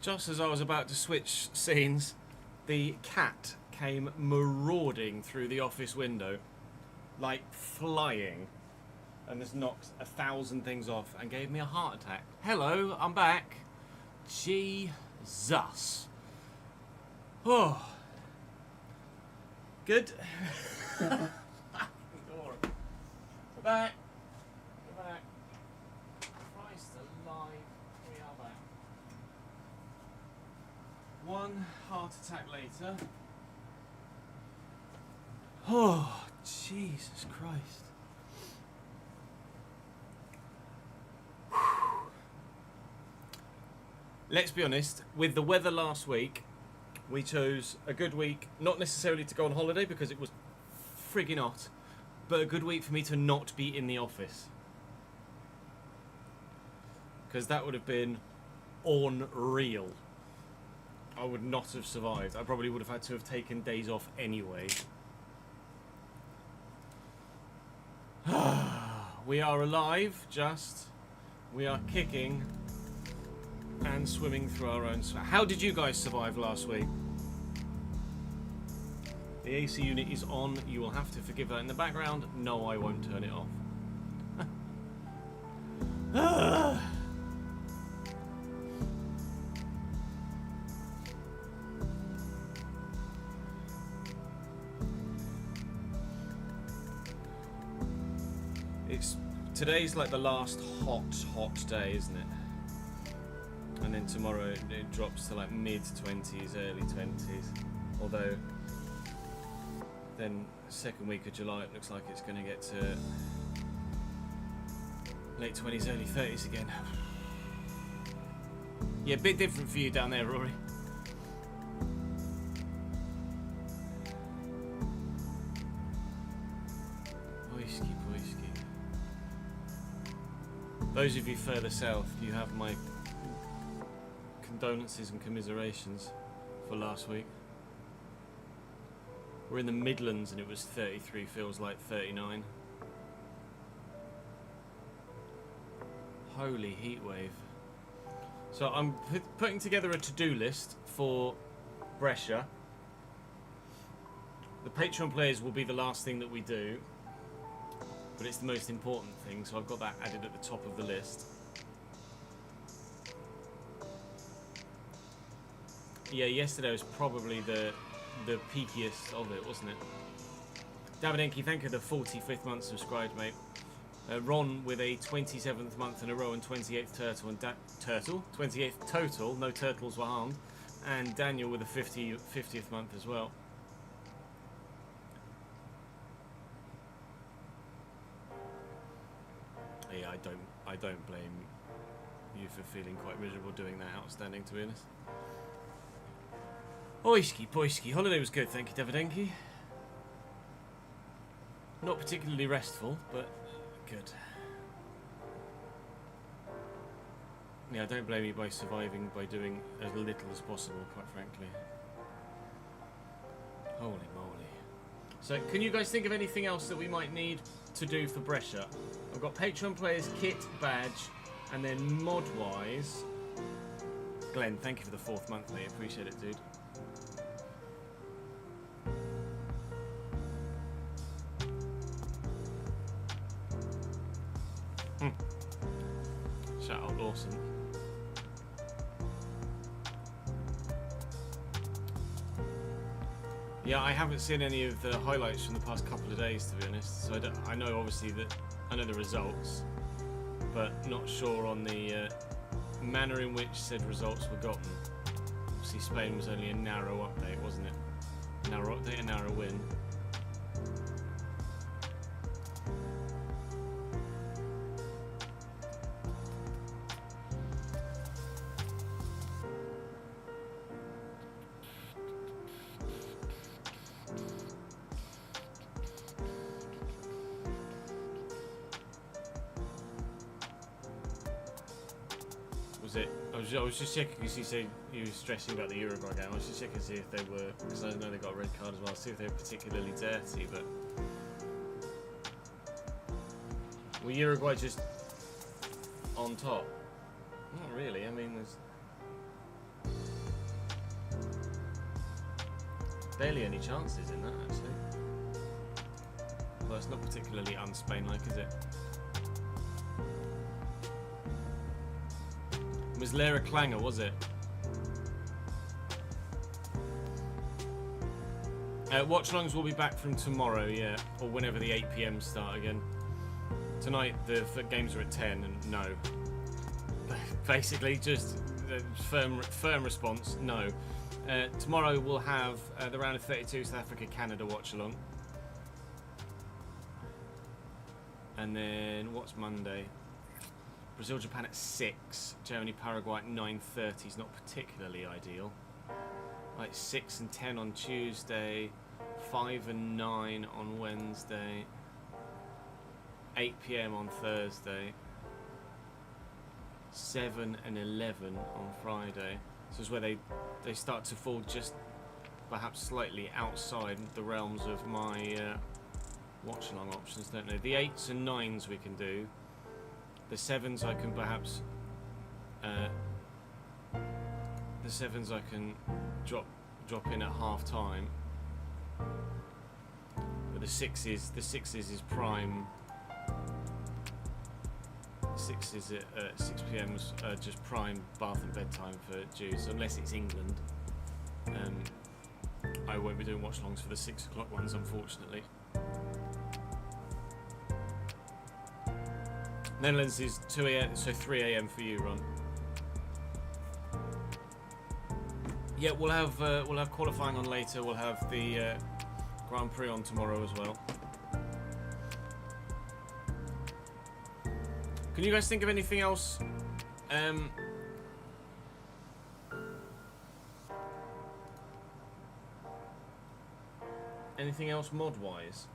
Just as I was about to switch scenes, the cat came marauding through the office window, like flying, and just knocked 1,000 things off and gave me a heart attack. Hello, I'm back. Jesus. Oh. Good. We're back. We're back. Christ alive, we are back. One heart attack later. Oh, Jesus Christ. Let's be honest, with the weather last week, we chose a good week, not necessarily to go on holiday because it was friggin' hot, but a good week for me to not be in the office. Because that would have been unreal. I would not have survived. I probably would have had to have taken days off anyway. We are alive, just. We are kicking and swimming through our own. How did you guys survive last week? The AC unit is on. You will have to forgive that in the background. No, I won't turn it off. Today's like the last hot day, isn't it? And then tomorrow it drops to like mid-20s, early 20s. Although then second week of July it looks like it's going to get to late 20s, early 30s again. Yeah, a bit different for you down there, Rory. Oiski, poiski. Those of you further south, you have my condolences and commiserations for last week. We're in the Midlands and it was 33, feels like 39. Holy heatwave. So I'm putting together a to-do list for Brescia. The Patreon players will be the last thing that we do, but it's the most important thing, so I've got that added at the top of the list. Yeah, yesterday was probably the peakiest of it, wasn't it? Davidenki, thank you for the 45th month subscribed, mate. Ron with a 27th month in a row and 28th turtle, and 28th total, no turtles were harmed, and Daniel with a 50th month as well. Yeah, I don't blame you for feeling quite miserable doing that outstanding, to be honest. Oiski poiski, holiday was good, thank you, Davidenki. Not particularly restful, but good. Yeah, I don't blame you by surviving by doing as little as possible, quite frankly. Holy moly. So, can you guys think of anything else that we might need to do for Brescia? I've got Patreon players, kit, badge, and then mod-wise... Glenn, thank you for the 4th month, mate. Appreciate it, dude. Shout out Lawson. Yeah, I haven't seen any of the highlights from the past couple of days, to be honest. So I know obviously that I know the results, but not sure on the manner in which said results were gotten. Obviously, Spain was only a narrow update, wasn't it? Narrow update, a narrow win. I was just checking because you said you were stressing about the Uruguay game. I was just checking to see if they were, because I know they got a red card as well, see if they were particularly dirty, but... Were Uruguay just on top? Not really, I mean, there's... barely any chances in that, actually. Well, it's not particularly un-Spain-like, is it? It was Lara Klanger, was it? Watch-alongs will be back from tomorrow, yeah, or whenever the 8 PM start again. Tonight the games are at 10, and no. Basically, just firm response, no. Tomorrow we'll have the round of 32 South Africa Canada watch-along, and then what's Monday? Brazil Japan at 6, Germany Paraguay at 9:30 is not particularly ideal. Like 6 and 10 on Tuesday, 5 and 9 on Wednesday, 8 PM on Thursday, 7 and 11 on Friday. So it's where they start to fall just perhaps slightly outside the realms of my watch-along options, don't they? The 8s and 9s we can do. The 7s I can perhaps the 7s I can drop in at half time, but the 6s is prime. 6s at 6 PM's just prime bath and bedtime for Jews, unless it's England. I won't be doing watch-alongs for the 6 o'clock ones, unfortunately. Netherlands is 2 AM, so 3 AM for you, Ron. Yeah, we'll have qualifying on later. We'll have the Grand Prix on tomorrow as well. Can you guys think of anything else? Anything else mod-wise?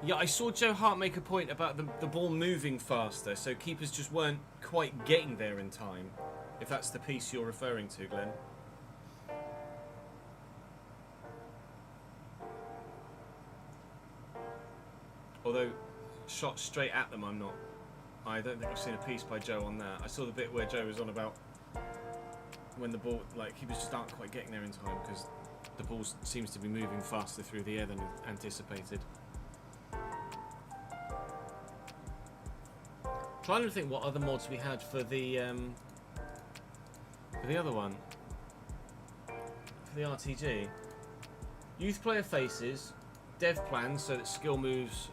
Yeah, I saw Joe Hart make a point about the ball moving faster, so keepers just weren't quite getting there in time. If that's the piece you're referring to, Glenn. Although, shot straight at them, I'm not. I don't think I've seen a piece by Joe on that. I saw the bit where Joe was on about when the ball, like, keepers just aren't quite getting there in time because the ball seems to be moving faster through the air than anticipated. Trying to think what other mods we had for the other one, for the RTG. Youth player faces, dev plans so that skill moves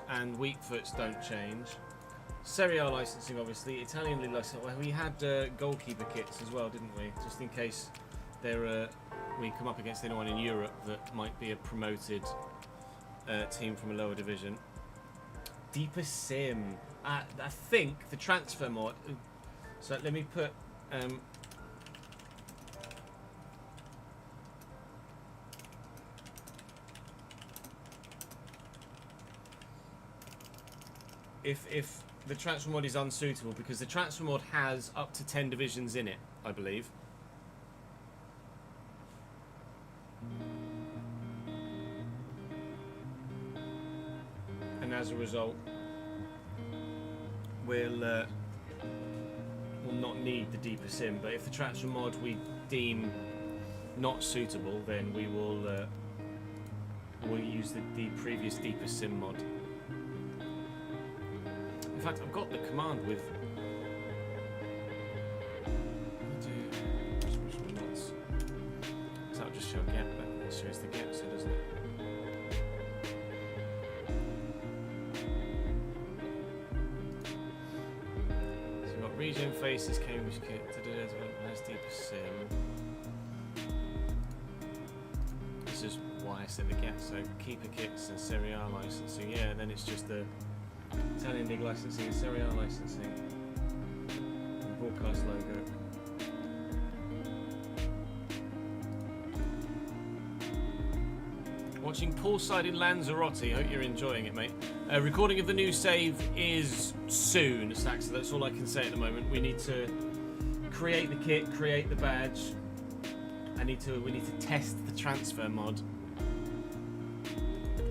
and weak foots don't change. Serie A licensing, obviously. Italian league licensing. Well, we had goalkeeper kits as well, didn't we? Just in case we come up against anyone in Europe that might be a promoted team from a lower division. Deeper Sim. I think the transfer mod. So let me put. If the transfer mod is unsuitable, because the transfer mod has up to 10 divisions in it, I believe. And as a result, we'll not need the deeper sim. But if the transfer mod we deem not suitable, then we will we'll use the previous deeper sim mod. In fact, I've got the command with. So that'll just show a gap, but it shows the gap, so doesn't it? So we've got region faces, Cambridge kit, has deeper sim. This is why I said the gap. So keeper kits and Serie A licensing, yeah, and then it's just the Italian league licensing, Serie A licensing, broadcast logo. Watching poolside in Lanzarote. Hope you're enjoying it, mate. Recording of the new save is soon, Stacks. So that's all I can say at the moment. We need to create the kit, create the badge. We need to test the transfer mod.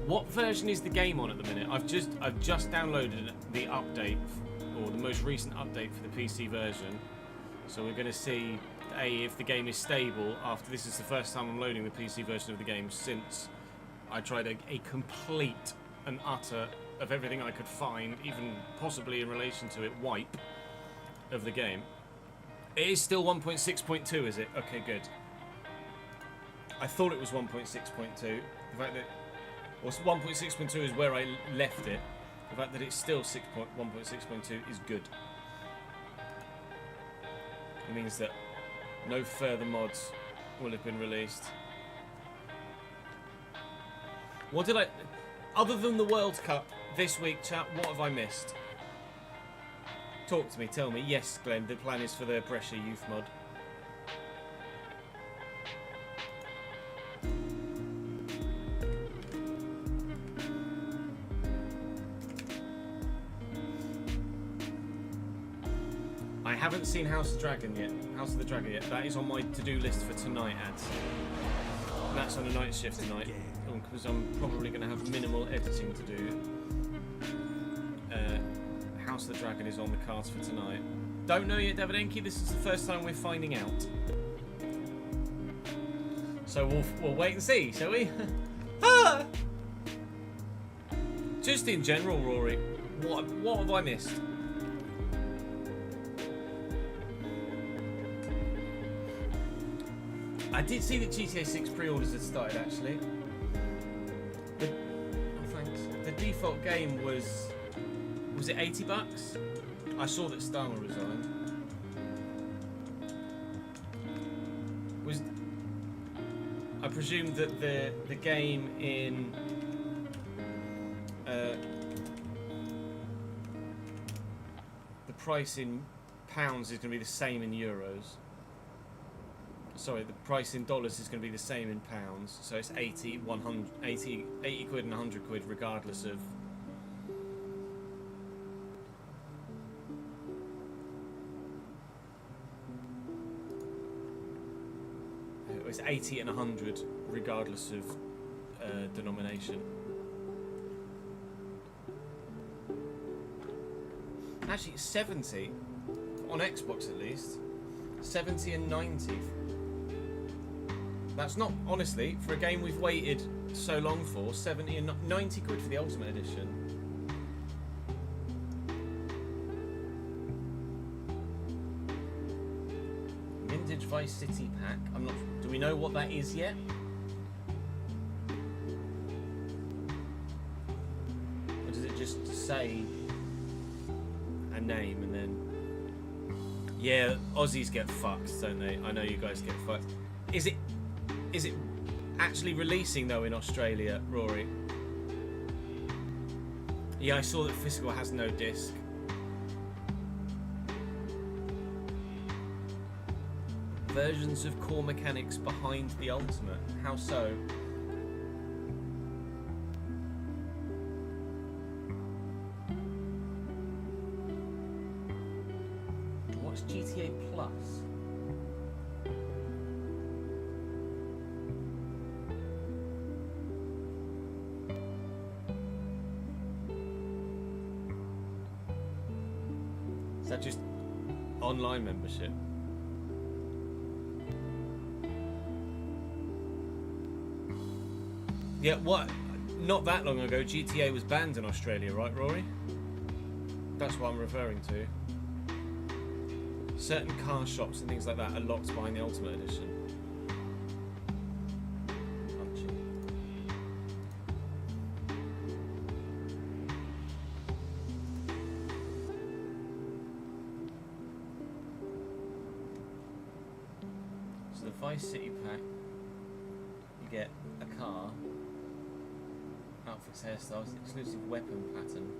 What version is the game on at the minute? I've just downloaded the update, or the most recent update for the PC version. So we're going to see if the game is stable after this is the first time I'm loading the PC version of the game since I tried a complete and utter of everything I could find, even possibly in relation to it, wipe of the game. It is still 1.6.2, is it? Okay, good. I thought it was 1.6.2. The fact that, well, 1.6.2 is where I left it. The fact that it's still 1.6.2 is good. It means that no further mods will have been released. What did I... Other than the World Cup this week, chat, what have I missed? Talk to me, tell me. Yes, Glenn, the plan is for the Pressure Youth mod. I haven't seen House of the Dragon yet. That is on my to-do list for tonight, ads. And that's on a night shift tonight, because I'm probably going to have minimal editing to do. House of the Dragon is on the cards for tonight. Don't know yet, Davidenki. This is the first time we're finding out. So we'll wait and see, shall we? Ah! Just in general, Rory, what have I missed? I did see that GTA 6 pre-orders had started, actually. Oh, thanks. The default game was it $80? I saw that Starmer resigned. I presume that the game in the price in pounds is going to be the same in euros. Sorry, the price in dollars is going to be the same in pounds. So it's 80 quid and 100 quid regardless of... It's 80 and 100 regardless of denomination. Actually, it's 70 on Xbox at least. 70 and 90. That's not, honestly, for a game we've waited so long for, 70 and 90 quid for the Ultimate Edition. Vintage Vice City pack. I'm not. Do we know what that is yet? Or does it just say a name and then? Yeah, Aussies get fucked, don't they? I know you guys get fucked. Is it actually releasing though in Australia, Rory? Yeah, I saw that physical has no disc. Versions of core mechanics behind the Ultimate. How so? What's GTA Plus? Is that just online membership? Yeah, what? Not that long ago, GTA was banned in Australia, right, Rory? That's what I'm referring to. Certain car shops and things like that are locked behind the Ultimate Edition. Punchy. So the Vice City pack, you get a car, outfits, hairstyles, exclusive weapon pattern.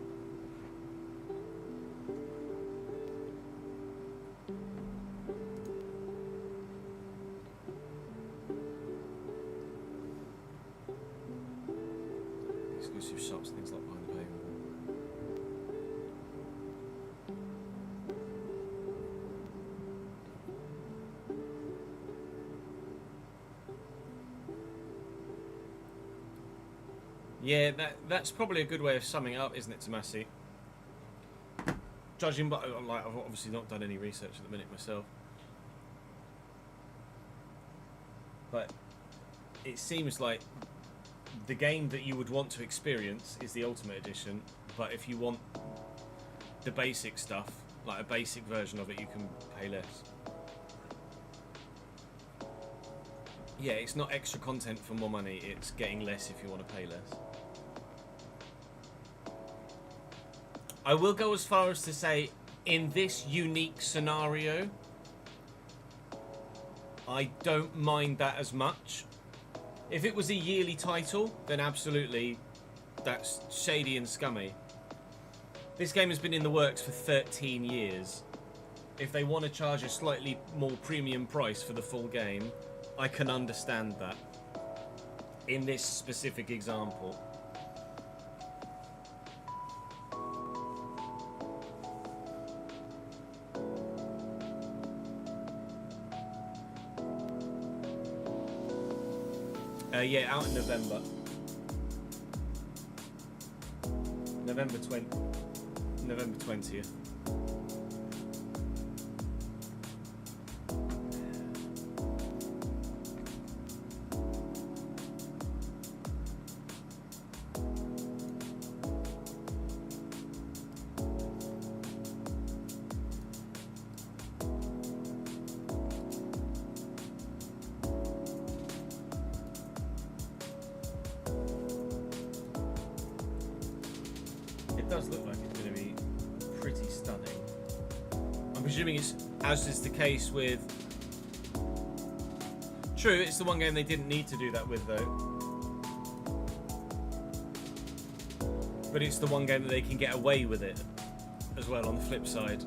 Exclusive shops, things like behind the paywall. Yeah, that's probably a good way of summing it up, isn't it, Tomasi? Judging by, like, I've obviously not done any research at the minute myself. but it seems like the game that you would want to experience is the Ultimate Edition, but if you want the basic stuff, like a basic version of it, you can pay less. Yeah, it's not extra content for more money, it's getting less if you want to pay less. I will go as far as to say, in this unique scenario, I don't mind that as much. If it was a yearly title, then absolutely, that's shady and scummy. This game has been in the works for 13 years. If they want to charge a slightly more premium price for the full game, I can understand that. In this specific example. Yeah, out in November. November 20th. It does look like it's going to be pretty stunning. I'm presuming it's, as is the case with... True, it's the one game they didn't need to do that with, though. But it's the one game that they can get away with it, as well, on the flip side.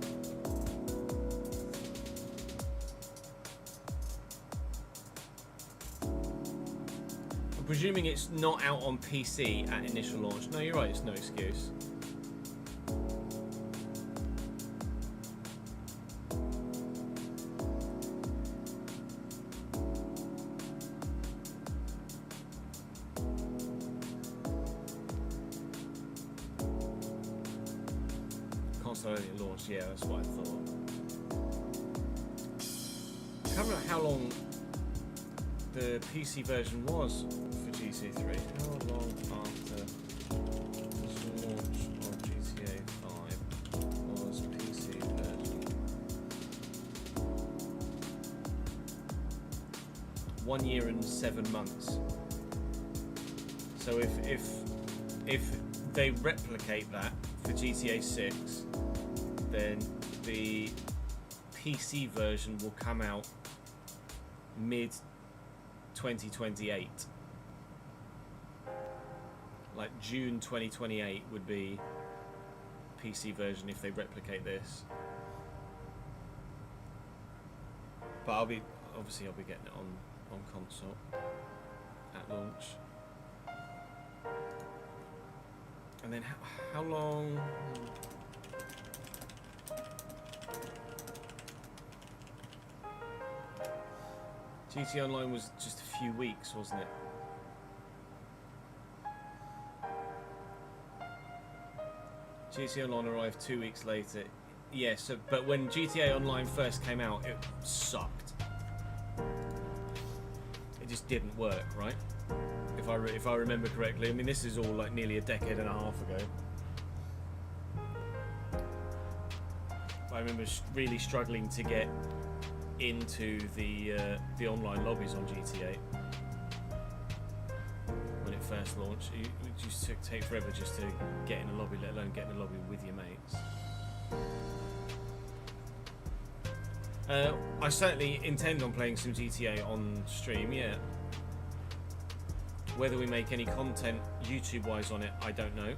I'm presuming it's not out on PC at initial launch. No, you're right, it's no excuse. Yeah, that's what I thought. I can't remember how long the PC version was for GTA 3. How long after the launch of GTA 5 was PC version? 1 year and 7 months. So if they replicate that for GTA 6, then the PC version will come out mid 2028. Like June 2028 would be PC version if they replicate this. But I'll be getting it on console at launch. And then how long? GTA Online was just a few weeks, wasn't it? GTA Online arrived 2 weeks later. Yeah, so, but when GTA Online first came out, it sucked. It just didn't work, right? If I remember correctly. I mean, this is all like nearly a decade and a half ago. I remember really struggling to get into the online lobbies on GTA when it first launched. It just take forever just to get in a lobby, let alone get in a lobby with your mates. I certainly intend on playing some GTA on stream, yeah. Whether we make any content YouTube-wise on it, I don't know.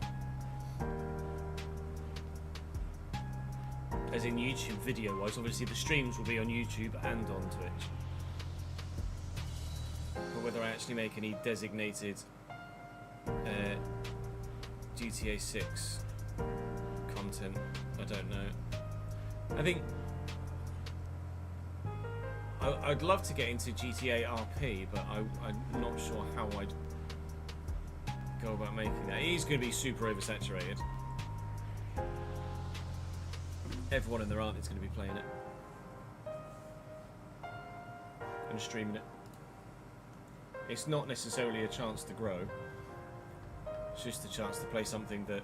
As in YouTube video-wise, obviously the streams will be on YouTube and on Twitch. But whether I actually make any designated GTA 6 content, I don't know. I think I'd love to get into GTA RP, but I'm not sure how I'd go about making that. It is going to be super oversaturated. Everyone and their aunt is going to be playing it and streaming it. It's not necessarily a chance to grow. It's just a chance to play something that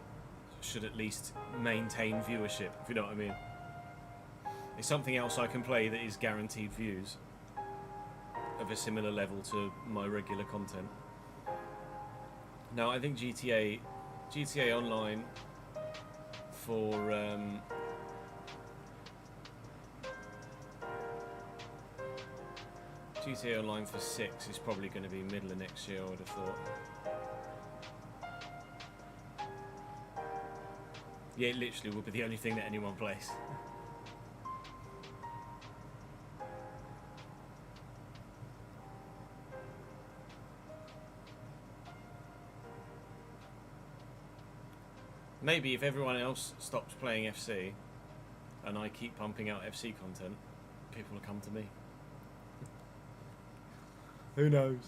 should at least maintain viewership, if you know what I mean. It's something else I can play that is guaranteed views of a similar level to my regular content. Now, I think GTA Online for GTA Online for 6 is probably going to be middle of next year, I would have thought. Yeah, it literally will be the only thing that anyone plays. Maybe if everyone else stops playing FC and I keep pumping out FC content, people will come to me. Who knows?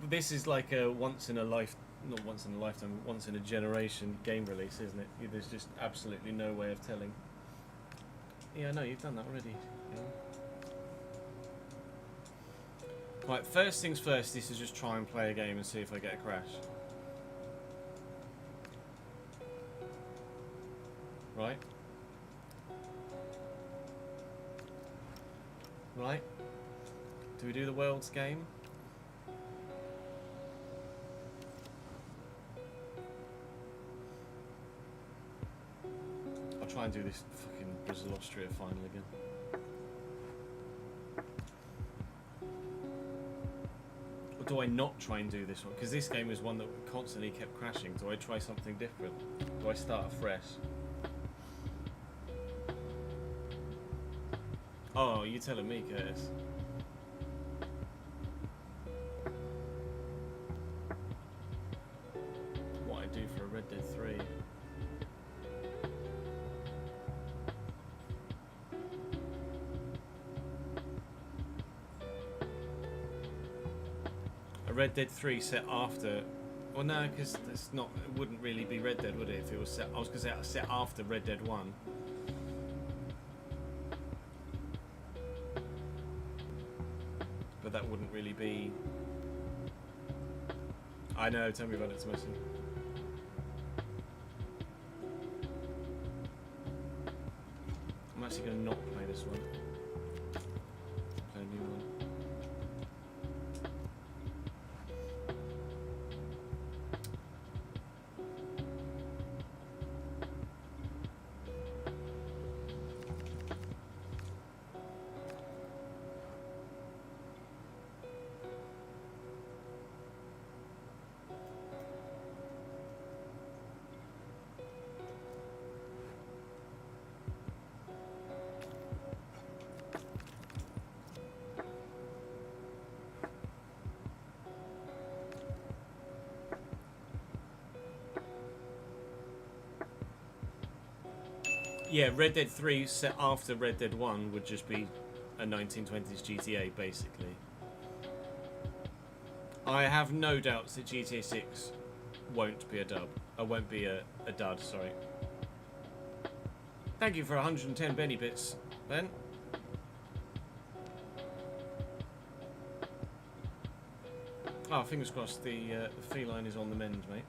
This is like a once in a generation game release, isn't it? There's just absolutely no way of telling. Yeah, I know, you've done that already. Yeah. Right, first things first, this is just try and play a game and see if I get a crash. Right. Right. Do we do the world's game? I'll try and do this fucking Brazil-Austria final again. Or do I not try and do this one? Because this game is one that constantly kept crashing. Do I try something different? Do I start afresh? Oh, you telling me, Curtis? What I do for a Red Dead 3? A Red Dead 3 set after... Well, no, because that's not. It wouldn't really be Red Dead, would it? If it was set, I was going to say set after Red Dead 1. That wouldn't really be... I know, tell me about it, Timothy. I'm actually going to not play this one. Play a new one. Yeah, Red Dead 3 set after Red Dead 1 would just be a 1920s GTA, basically. I have no doubts that GTA 6 won't be a dub. Won't be a dud, sorry. Thank you for 110 Benny bits, Ben. Oh, fingers crossed the feline is on the mend, mate.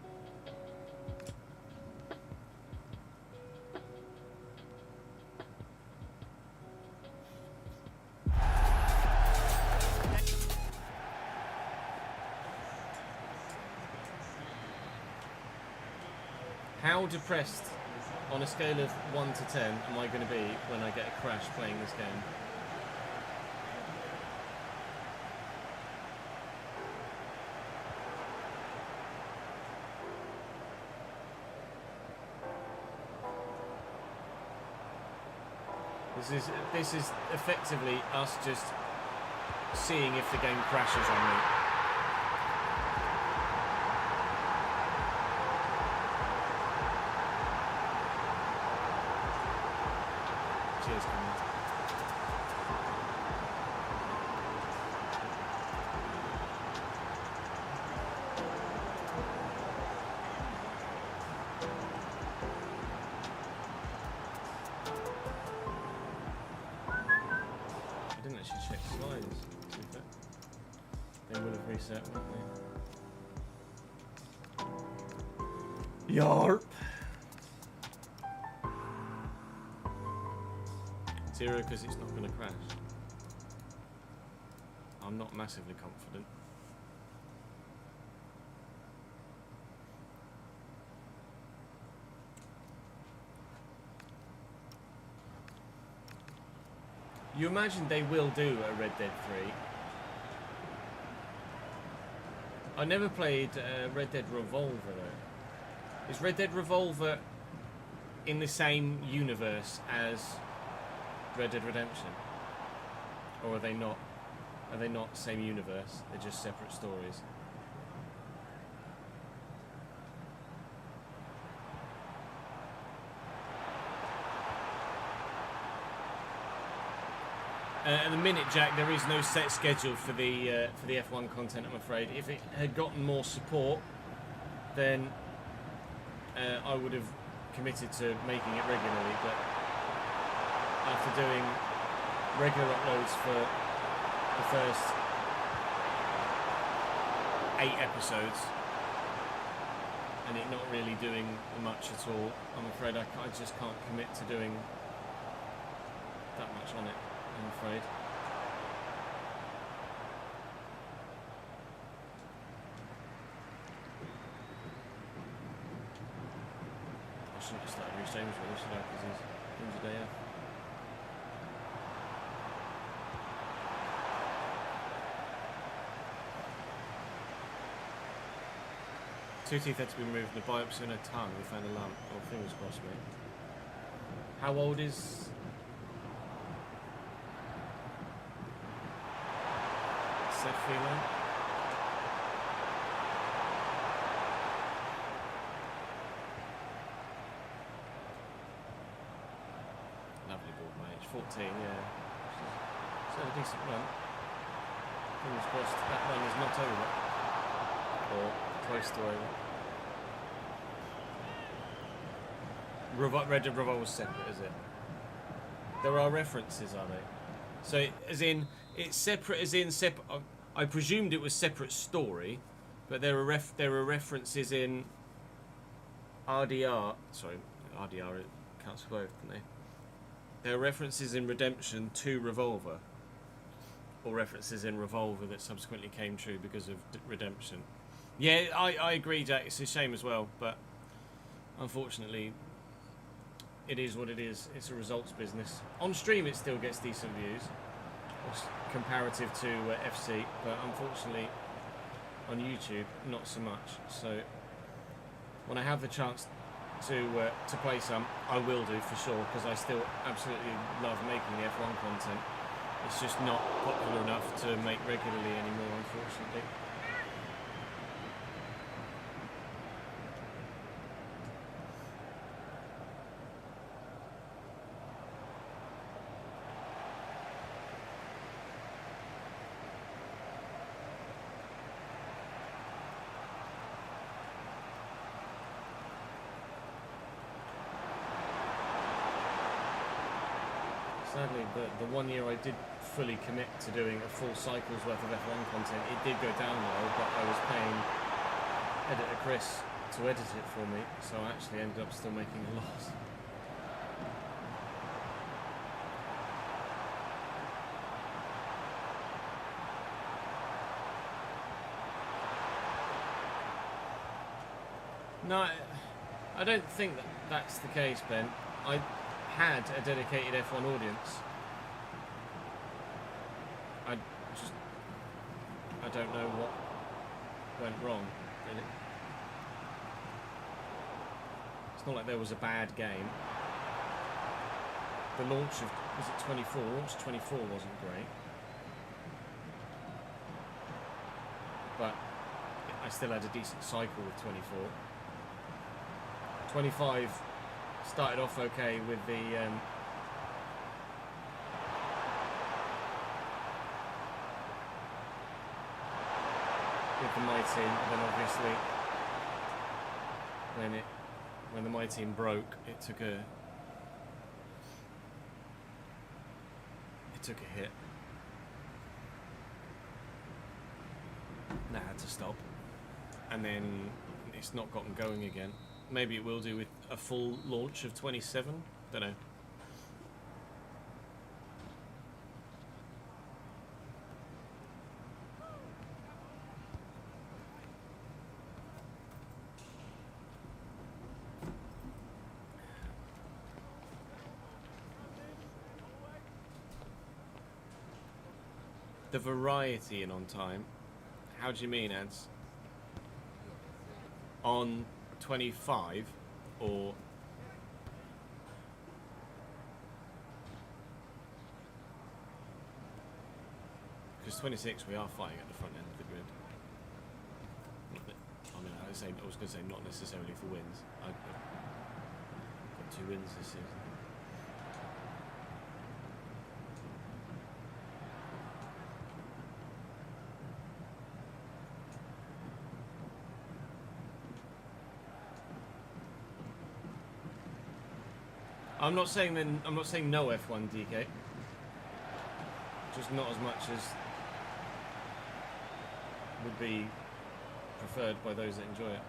How depressed on a scale of 1 to 10 am I going to be when I get a crash playing this game? This is effectively us just seeing if the game crashes on me. Cheers, Cameron. I didn't actually check slides, to be fair. They will have reset, won't they? Yarp! 0 because it's not going to crash. I'm not massively confident. You imagine they will do a Red Dead 3. I never played Red Dead Revolver though. Is Red Dead Revolver in the same universe as Red Dead Redemption? Or are they not? Are they not same universe? They're just separate stories. At the minute, Jack, there is no set schedule for the F1 content, I'm afraid. If it had gotten more support, then I would have committed to making it regularly. But after doing regular uploads for the first 8 episodes and it not really doing much at all, I'm afraid I just can't commit to doing that much on it. I'm afraid. I shouldn't have started Reece James really, should I? Because he's injured AF. Two teeth had to be removed and a biopsy in her tongue. We found a lump. Oh, fingers crossed, mate. How old is... feeling? Lovely ball, mate. 14, yeah. She's had a decent run. Fingers crossed that run is not over. Or close to over. Red Dead Revolver was separate, is it? There are references, are they? So, as in, it's separate as in separate... I presumed it was separate story, but there are references in RDR. Sorry, RDR it counts for both, don't they? There are references in Redemption to Revolver, or references in Revolver that subsequently came true because of Redemption. Yeah, I agree, Jack. It's a shame as well, but unfortunately, it is what it is. It's a results business. On stream, it still gets decent views. Comparative to FC, but unfortunately on YouTube not so much. So when I have the chance to play some, I will do for sure, because I still absolutely love making the F1 content. It's just not popular enough to make regularly anymore, unfortunately. Sadly, the 1 year I did fully commit to doing a full cycle's worth of F1 content, it did go down well, but I was paying editor Chris to edit it for me, so I actually ended up still making a loss. No, I don't think that's the case, Ben. I had a dedicated F1 audience. I don't know what went wrong, did it? It's not like there was a bad game. The launch of, was it 24? Launch 24 wasn't great. But I still had a decent cycle with 24. 25 started off okay with the my team, and then obviously when the my team broke, it took a hit. that had to stop, and then it's not gotten going again. Maybe it will do with a full launch of 27. Don't know. The variety in on time. How do you mean, Ads? On 25 or because 26 we are fighting at the front end of the grid. I mean, I was going to say not necessarily for wins. I've got 2 wins this season. I'm not saying no F1 DK. Just not as much as would be preferred by those that enjoy it.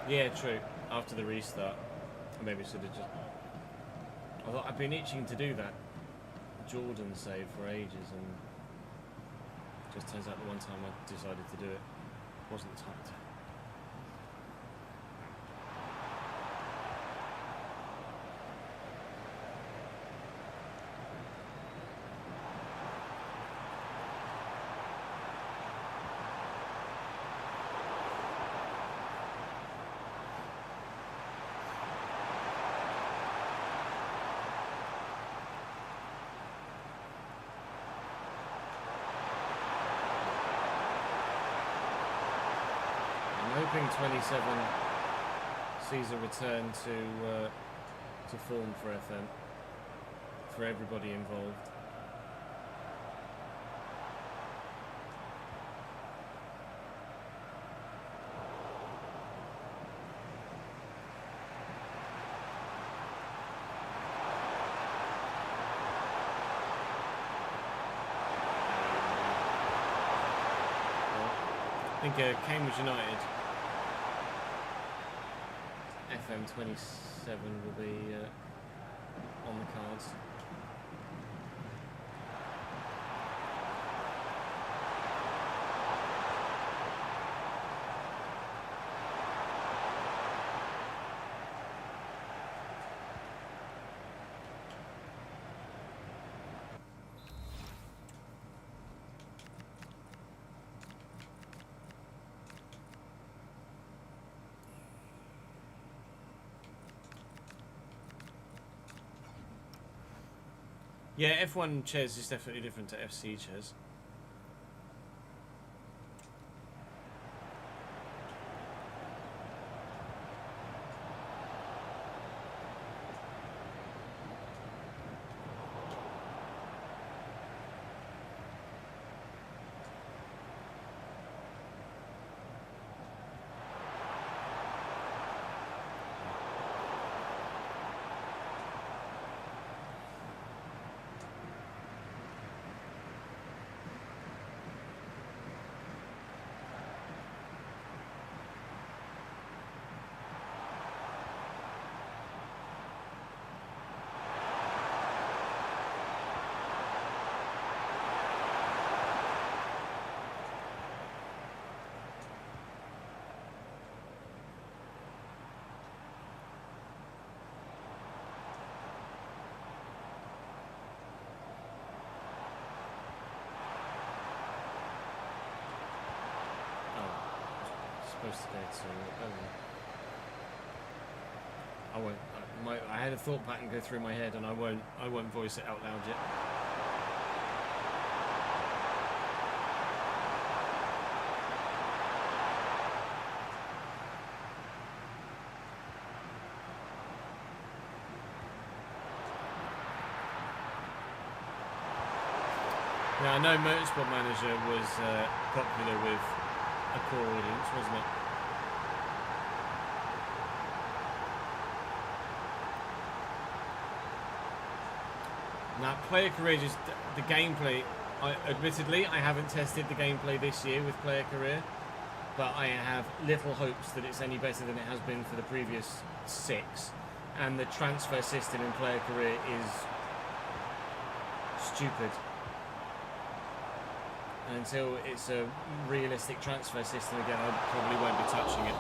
Yeah, true. After the restart, maybe should have just. I thought I've been itching to do that Jordan save for ages, and just turns out the one time I decided to do it wasn't the time to. Hoping 27 sees a return to form for FM, for everybody involved. I think Cambridge United FM27 will be on the cards. Yeah, F1 chairs is definitely different to FC chairs. Supposed to go to. I won't. I had a thought pattern go through my head, and I won't voice it out loud yet. Now, I know Motorsport Manager was popular with a core audience, wasn't it? Now, Player Career, just the gameplay, admittedly, I haven't tested the gameplay this year with Player Career, but I have little hopes that it's any better than it has been for the previous 6. And the transfer system in Player Career is stupid. And until it's a realistic transfer system again, I probably won't be touching it.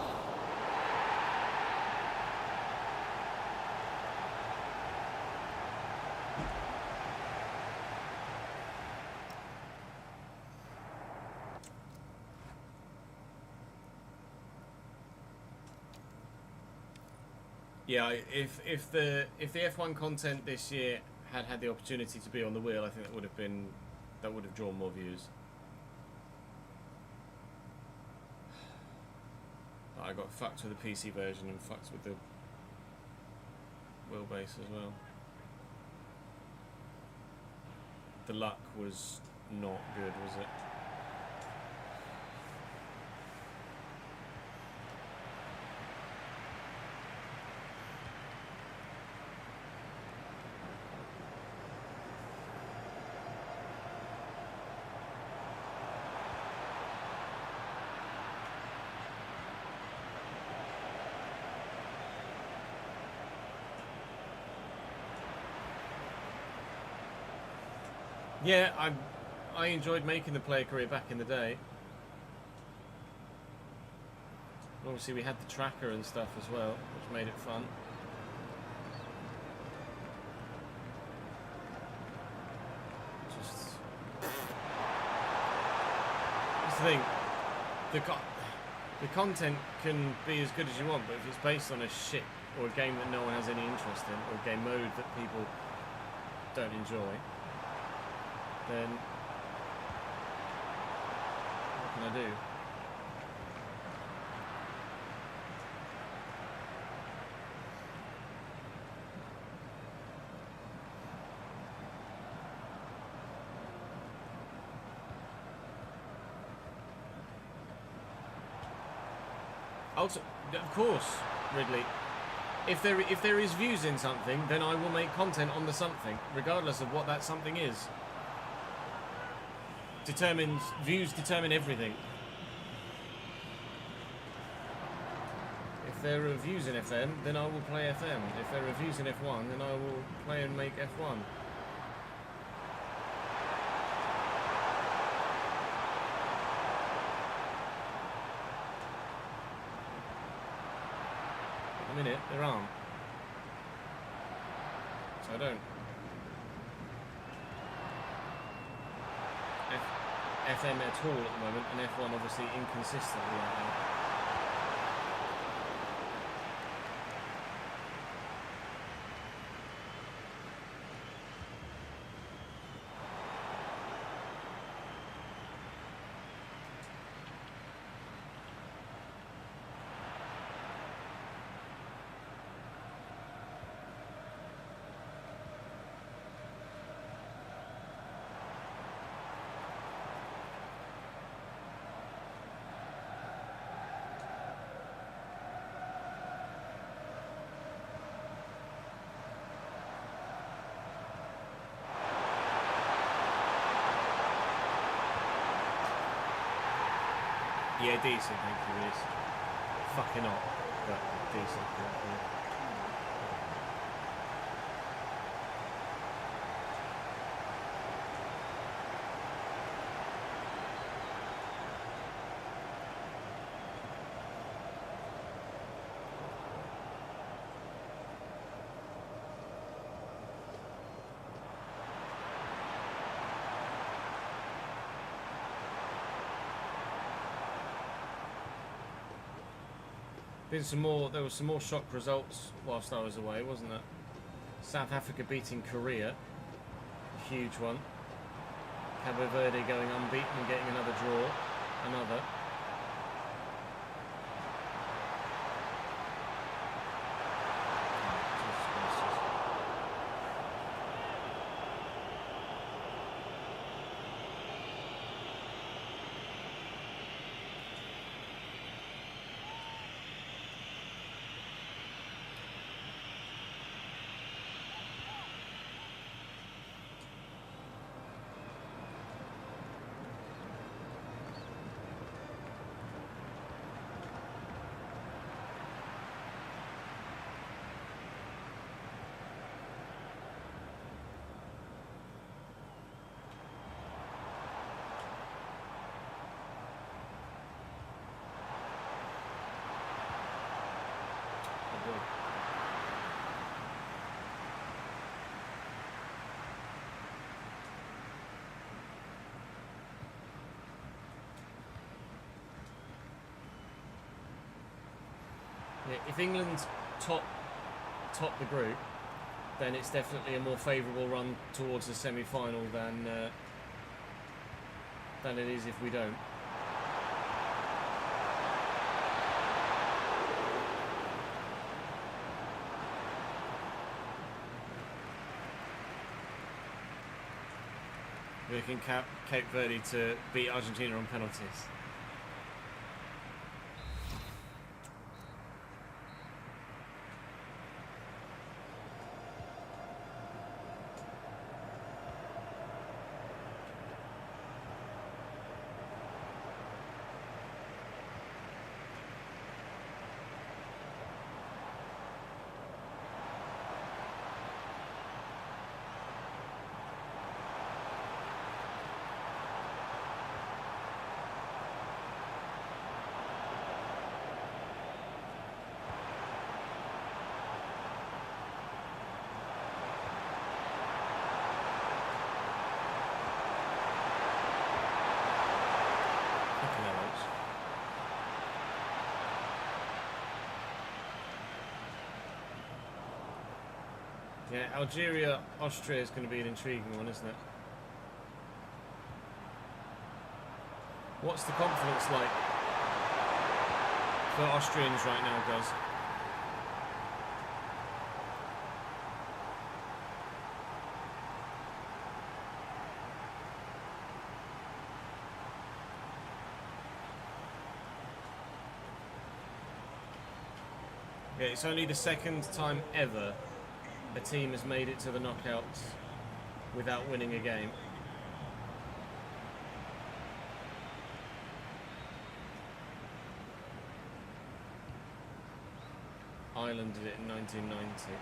Yeah, if the F1 content this year had the opportunity to be on the wheel, I think that would have drawn more views. But I got fucked with the PC version and fucked with the wheelbase as well. The luck was not good, was it? Yeah, I enjoyed making the Player Career back in the day. Obviously we had the tracker and stuff as well, which made it fun. Just that's the thing. The content can be as good as you want, but if it's based on a shit or a game that no one has any interest in, or a game mode that people don't enjoy, then what can I do? Also, of course, Ridley, if there is views in something, then I will make content on the something, regardless of what that something is. Views determine everything. If there are views in FM, then I will play FM. If there are views in F1, then I will play and make F1. At the minute, there aren't. So I don't. FM at all at the moment, and F1 obviously inconsistently right now. Yeah, decent, thank you, Liz. Fucking hot, but decent, thank you. There were some more shock results whilst I was away, wasn't there? South Africa beating Korea, a huge one. Cabo Verde going unbeaten and getting another draw, another. Yeah, if England top the group, then it's definitely a more favourable run towards the semi-final than it is if we don't. We're looking Cape Verde to beat Argentina on penalties. Yeah, Algeria, Austria is going to be an intriguing one, isn't it? What's the confidence like for Austrians right now, guys? Yeah, it's only the second time ever a team has made it to the knockouts without winning a game. Ireland did it in 1990.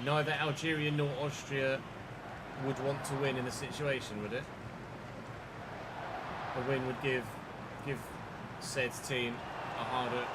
Neither Algeria nor Austria would want to win in the situation, would it? A win would give said team a harder run.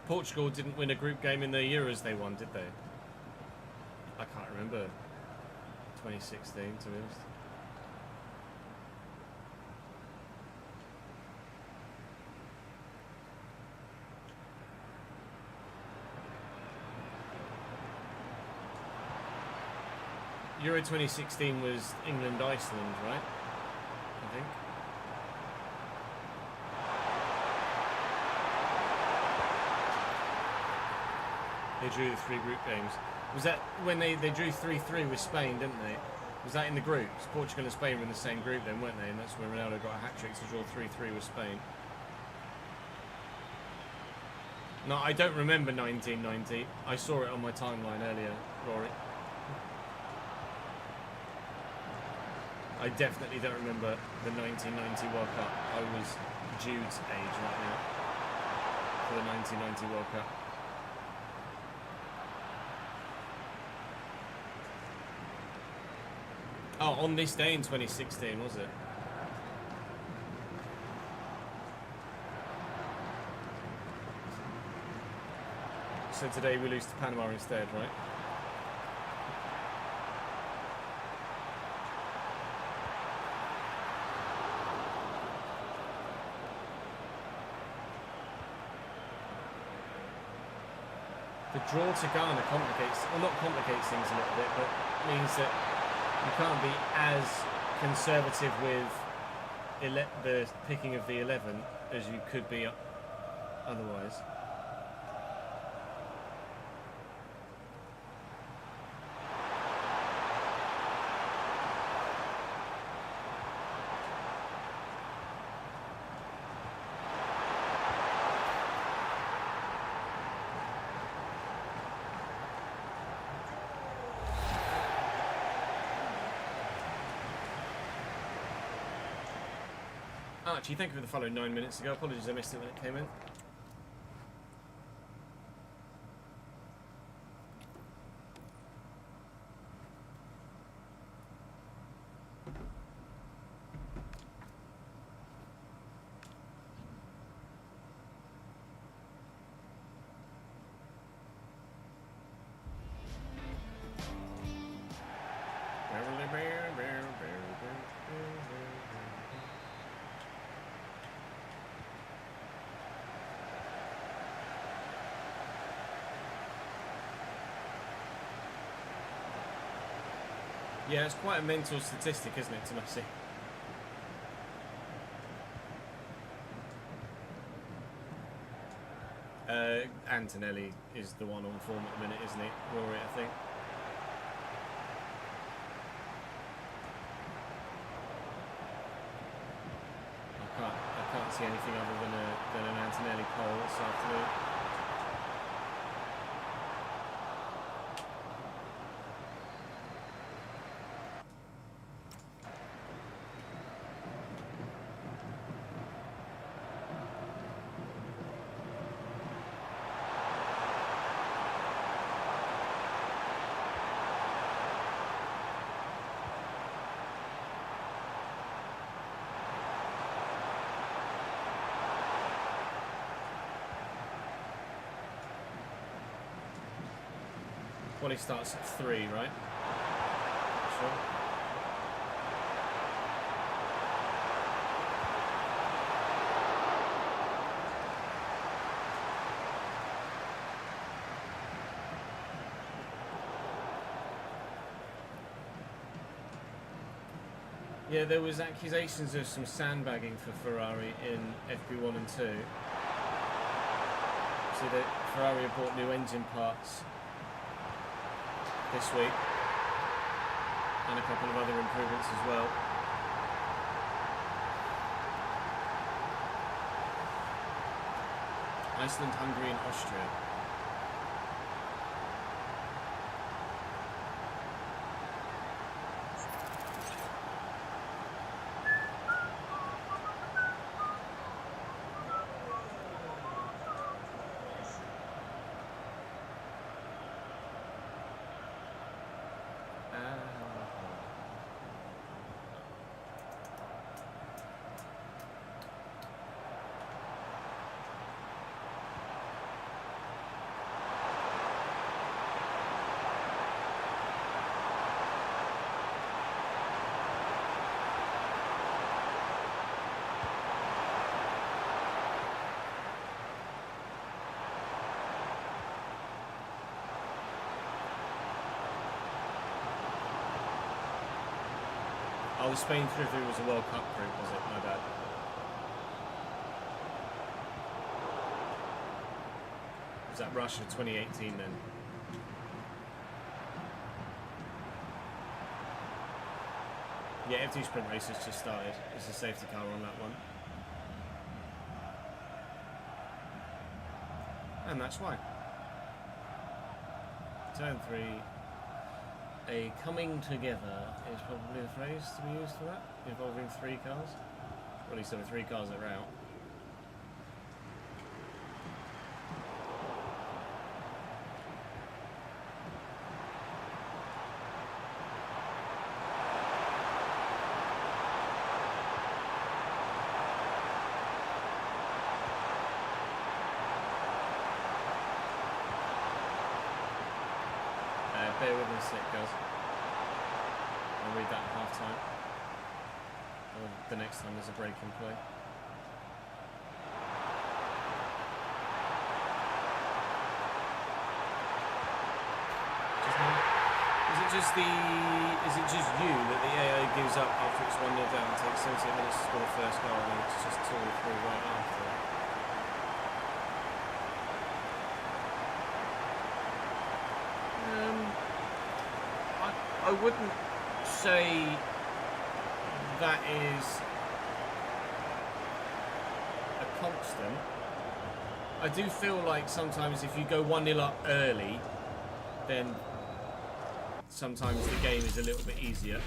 Portugal didn't win a group game in the Euros they won, did they? I can't remember. 2016, to be honest. Euro 2016 was England-Iceland, right? I think. They drew the 3 group games. Was that when they drew 3-3 with Spain, didn't they? Was that in the groups? Portugal and Spain were in the same group then, weren't they? And that's when Ronaldo got a hat-trick to draw 3-3 with Spain. No, I don't remember 1990. I saw it on my timeline earlier, Rory. I definitely don't remember the 1990 World Cup. I was Jude's age right now for the 1990 World Cup. Oh, on this day in 2016, was it? So today we lose to Panama instead, right? The draw to Ghana complicates, well, not complicates things a little bit, but means that you can't be as conservative with the picking of the 11 as you could be otherwise. Archie, thank you for the follow 9 minutes ago. Apologies I missed it when it came in. Yeah, it's quite a mental statistic, isn't it, to see? Antonelli is the one on form at the minute, isn't he? Rory, I think. I can't see anything other than an Antonelli pole this afternoon. Well, he starts at 3, right? Sure. Yeah, there was accusations of some sandbagging for Ferrari in FP1 and 2. So that Ferrari have bought new engine parts this week, and a couple of other improvements as well. Iceland, Hungary and Austria. Oh, the Spain 3-3 was a World Cup group, was it? My bad. Was that Russia 2018 then? Yeah, F2 Sprint Race has just started. There's a safety car on that one. And that's why. Turn 3. A coming together is probably the phrase to be used for that, involving 3 cars. Or at least there were 3 cars that were out. Bear with us, it goes. I'll read that at half time. Or the next time there's a break in play. Is it just you that the AA gives up after it's 1-0 down and takes 78 minutes to score the first goal and it's just totally through right after? I wouldn't say that is a constant. I do feel like sometimes if you go 1-0 up early, then sometimes the game is a little bit easier.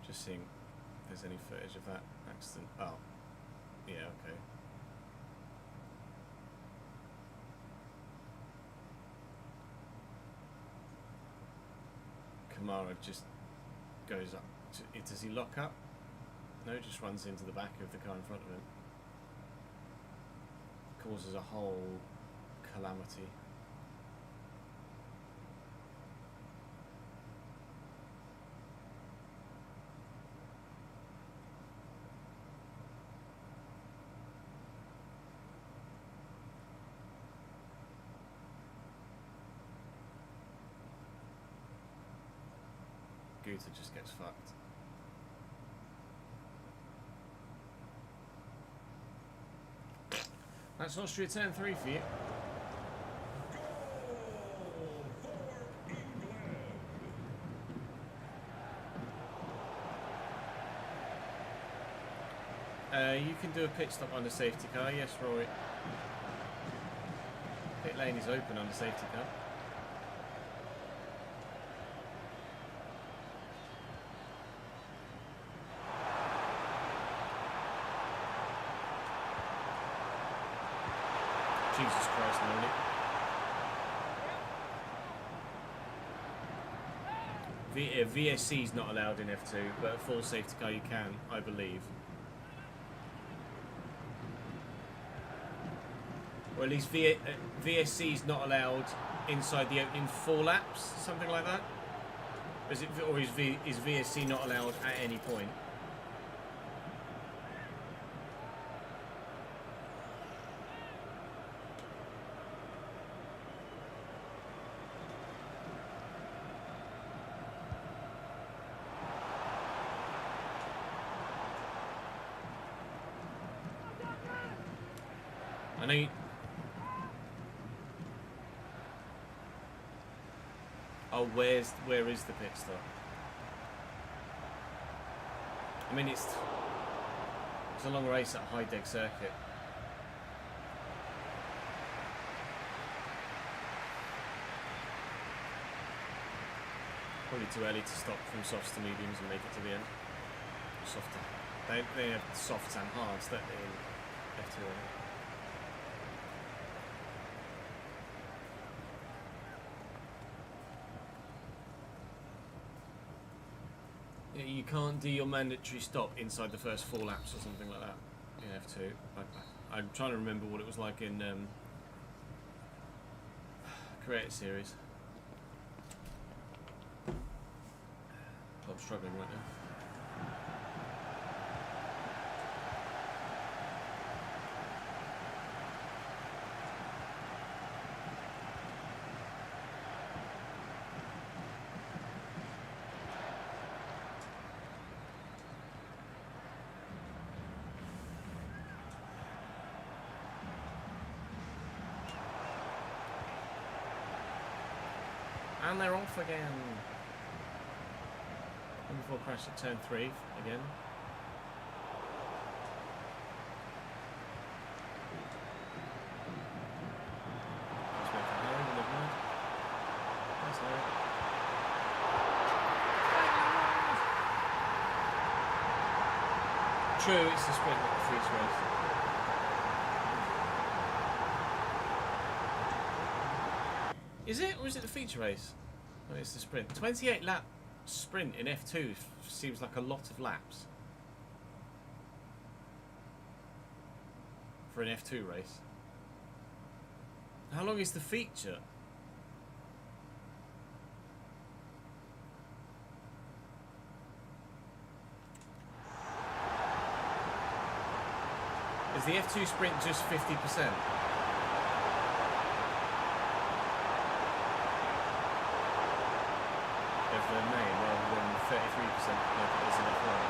Just seeing if there's any footage of that accident. Oh, yeah, okay. Kamara just goes up. Does he lock up? No, just runs into the back of the car in front of him. Causes a whole calamity. Guta just gets fucked. That's Austria turn 3 for you. You can do a pit stop under safety car, yes, Rory. Pit lane is open under safety car. Jesus Christ, Noni. VSC is not allowed in F2, but a full safety car you can, I believe. Or at least VSC is not allowed inside the opening 4 laps, something like that. Is VSC not allowed at any point? I know you... Oh, where is the pit stop? I mean, it's a long race at a high deck circuit. Probably too early to stop from softs to mediums and make it to the end. Softer. They have softs and hards, don't they, in F2? You can't do your mandatory stop inside the first 4 laps or something like that in F2. I'm trying to remember what it was like in Creative Series. I'm struggling right now. And they're off again. And before crash at turn 3 again. True, it's the sprint, not the feature race. Is it, or is it the feature race? No, it's the sprint. 28 lap sprint in F2 seems like a lot of laps for an F2 race. How long is the feature? Is the F2 sprint just 50%? Of the main, rather than 33% like it is in F1.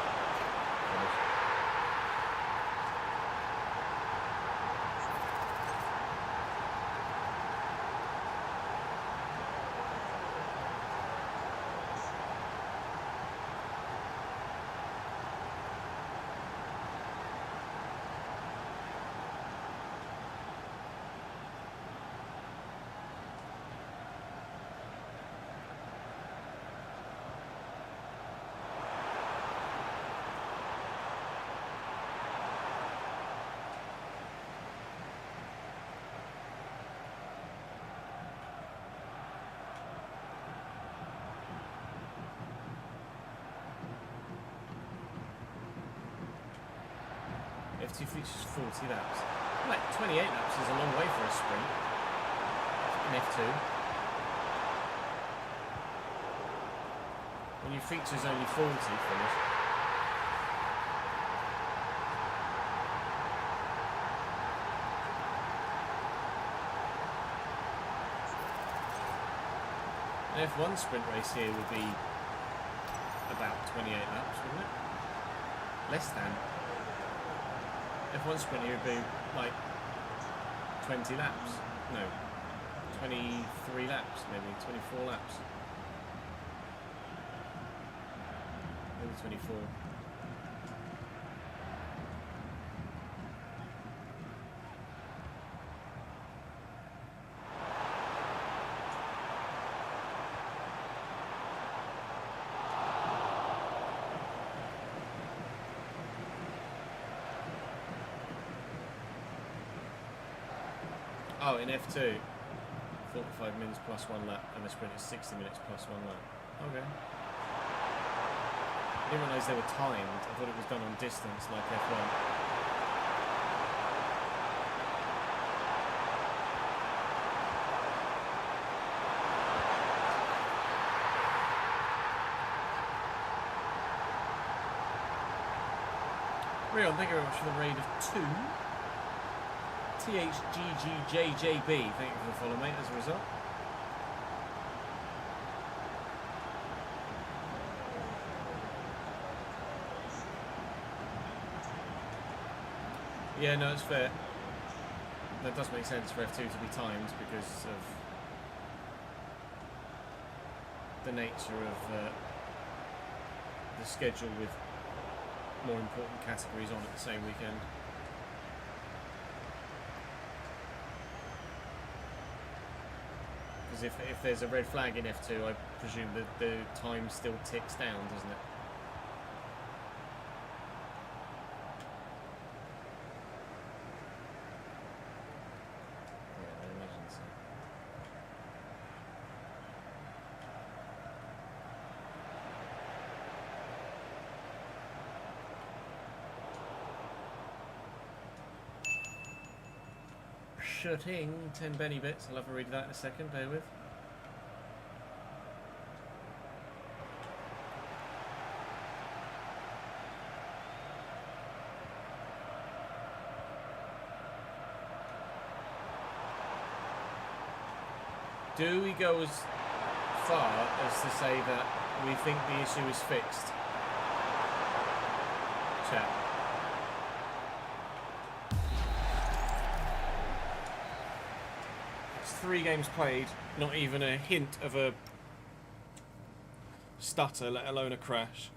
F2 features 40 laps. Like 28 laps is a long way for a sprint in F2. When your feature's only 40 finish. An F1 sprint race here would be about 28 laps, wouldn't it? Less than. F1 sprint here would be like 20 laps. No, 23 laps, maybe 24 laps. Maybe 24. Oh, in F2, 45 minutes plus 1 lap, and the sprint is 60 minutes plus 1 lap. Okay. I didn't realise they were timed. I thought it was done on distance like F1. Rion, thank you very much for the raid of 2. THGGJJB, thank you for the follow, mate, as a result. Yeah, no, it's fair. That does make sense for F2 to be timed because of the nature of the schedule with more important categories on at the same weekend. Because if there's a red flag in F2, I presume that the time still ticks down, doesn't it? Yeah, I imagine so. Shooting 10 Benny bits. I'll have a read of that in a second, bear with. Do we go as far as to say that we think the issue is fixed? Chat. It's 3 games played, not even a hint of a stutter, let alone a crash.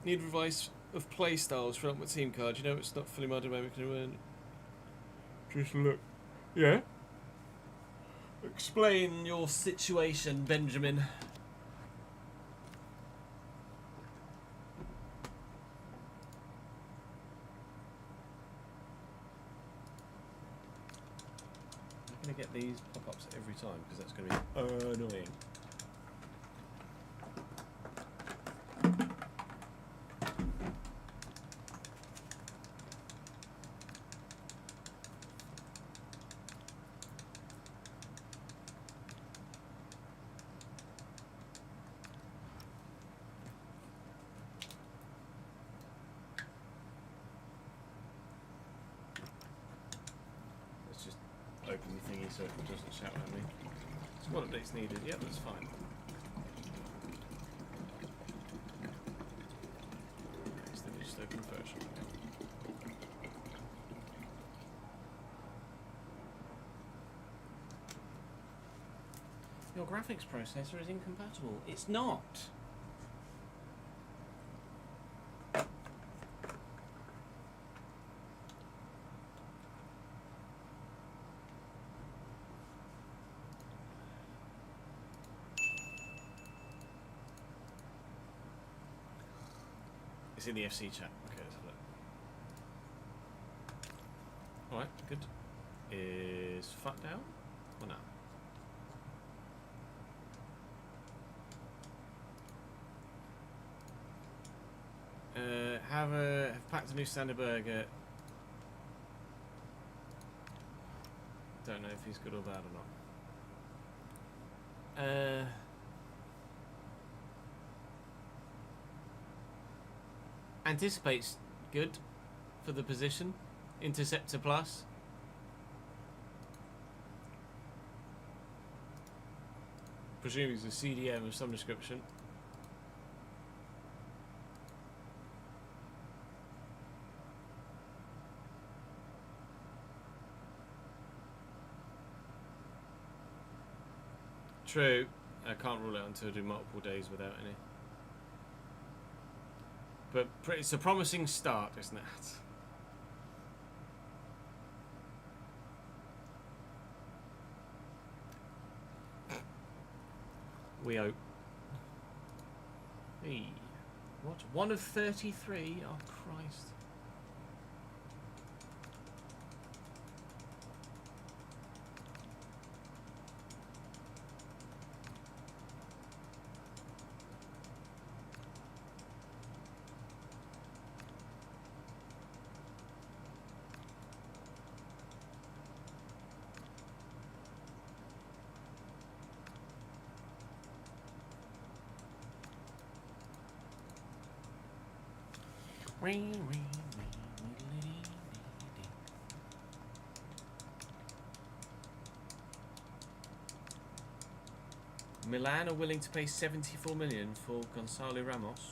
Need advice of play styles for Ultimate Team Card. You know it's not fully modded when we can win. Just look. Yeah? Explain your situation, Benjamin. I'm going to get these pop-ups every time because that's going to be annoying. Open the thingy so it doesn't shout at me. Squad updates needed. Yep, that's fine. Next thing is just open version. Your graphics processor is incompatible. It's not. It's in the FC chat. Okay, let's have a look. Alright, good. Is fuck down? Or no? have packed a new standard burger. Don't know if he's good or bad or not. Anticipates good for the position. Interceptor plus. Presuming he's a CDM of some description. True. I can't rule it until I do multiple days without any. But it's a promising start, isn't it? We hope. Hey, what? 1 of 33? Oh, Christ. Milan are willing to pay 74 million for Gonzalo Ramos.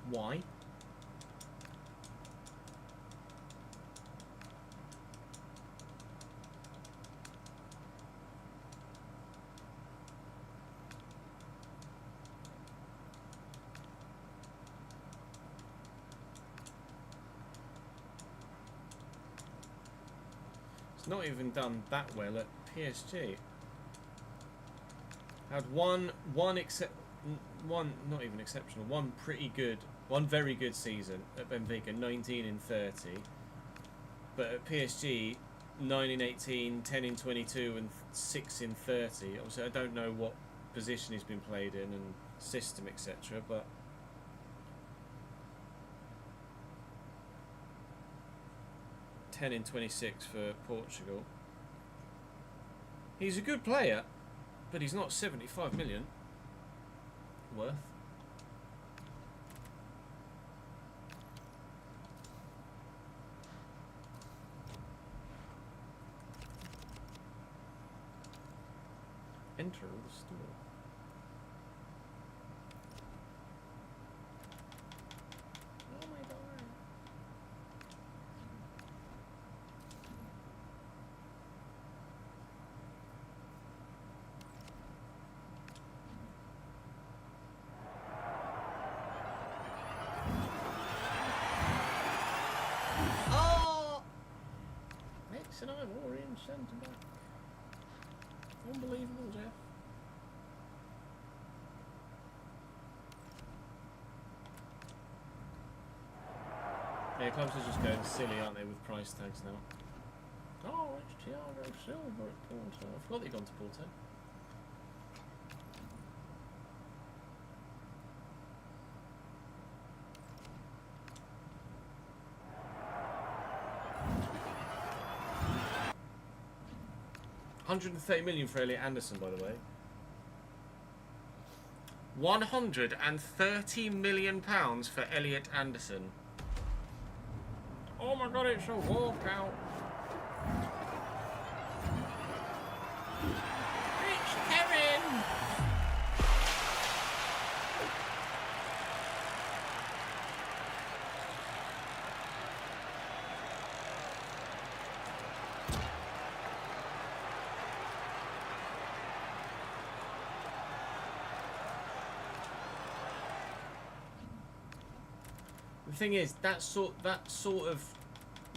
Why? It's not even done that well at PSG. Had one not even exceptional, one very good season at Benfica, 19 in 30. But at PSG, 9 in 18, 10 in 22, and 6 in 30. Obviously, I don't know what position he's been played in and system, etc. But (10 in 26 for Portugal). He's a good player. But he's not 75 million worth. Enter the store. Oh my God. 69 orange centre back. Unbelievable, Jeff. Yeah, clubs are just going silly, aren't they, with price tags now? Oh, it's Thiago Silva at Porto. I forgot he'd gone to Porto. £130 million for Elliot Anderson, by the way. £130 million for Elliot Anderson. Oh my God, it's a walkout. It's Kevin. The thing is, that sort of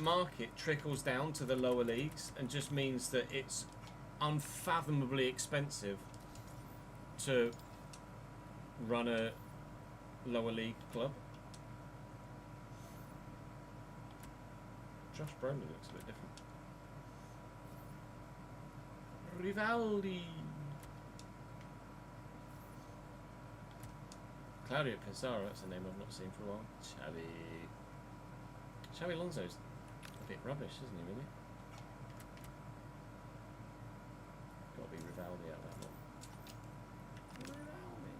market trickles down to the lower leagues and just means that it's unfathomably expensive to run a lower league club. Josh Brolin looks a bit different. Rivaldi. Claudio Pizarro, that's a name I've not seen for a while. Xabi Alonso's a bit rubbish, isn't he, really? Got to be Rivaldi out of that one. Rivaldi.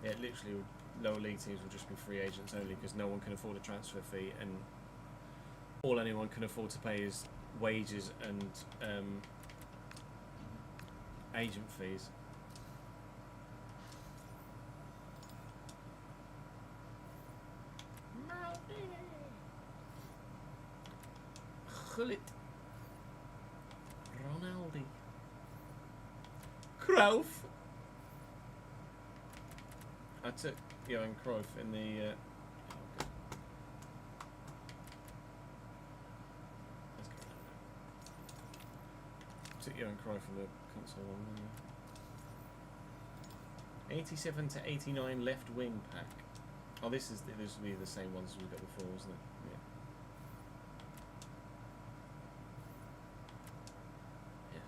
Yeah, literally, lower league teams will just be free agents only because no one can afford a transfer fee, and all anyone can afford to pay is wages and agent fees. Gullit. Ronaldo. Cruyff. I took Johan Cruyff in the. Let's go down there. Took Johan Cruyff in the console one. 87 to 89 left wing pack. Oh, this will be the same ones we got before, wasn't it? Yeah.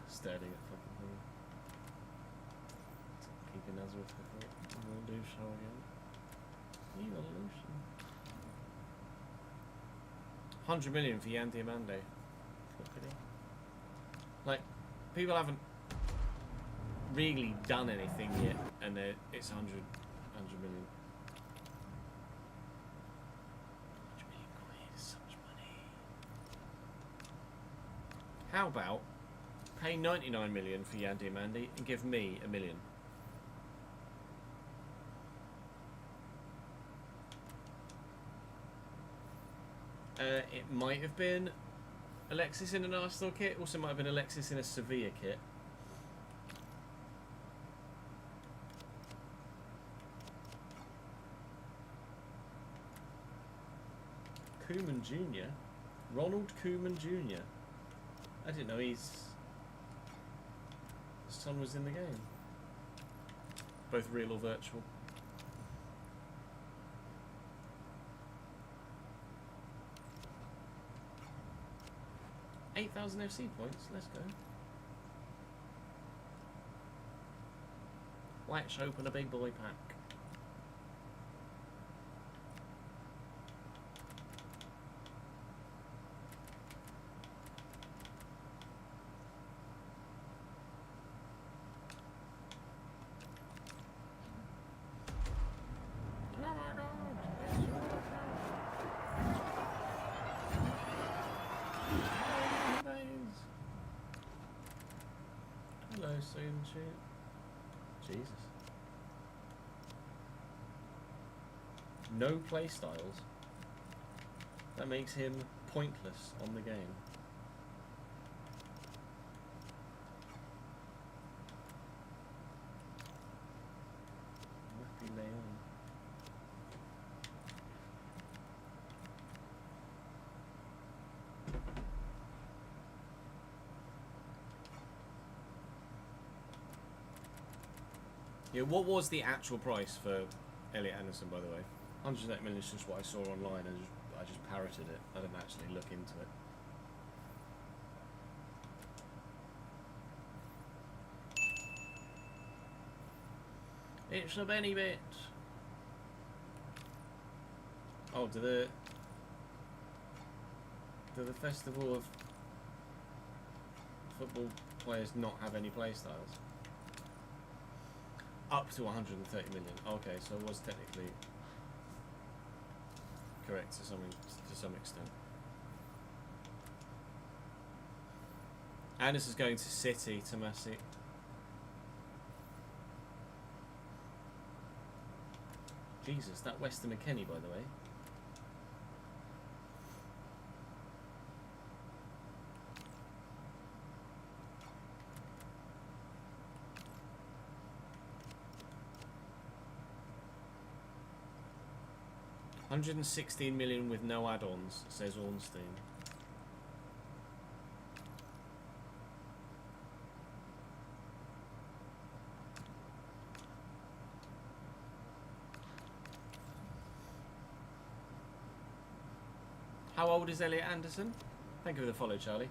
Sterling at fucking thing. Keeping Nazareth before it. We'll do so again. Evolution. 100 million for Yan Diamande. Like, people haven't really done anything yet, and it's 100 million. 100 million quid is so much money. How about pay 99 million for Yan Diamande and give me $1 million? It might have been Alexis in an Arsenal kit. Also might have been Alexis in a Sevilla kit. Koeman Jr. Ronald Koeman Jr. I didn't know his son was in the game. Both real or virtual. 8,000 FC points, let's go. Let's open a big boy pack. Jesus. No play styles. That makes him pointless on the game. Happy Leon. Yeah, what was the actual price for Elliot Anderson, by the way? 108 million is just what I saw online, and I just parroted it. I didn't actually look into it. It's a Benny bit. Oh, do the Festival of Football players not have any play styles? Up to 130 million. Okay, so it was technically correct to some extent. And this is going to City, Tomasi. Jesus, that Weston McKennie, by the way. $116 million with no add-ons, says Ornstein. How old is Elliot Anderson? Thank you for the follow, Charlie.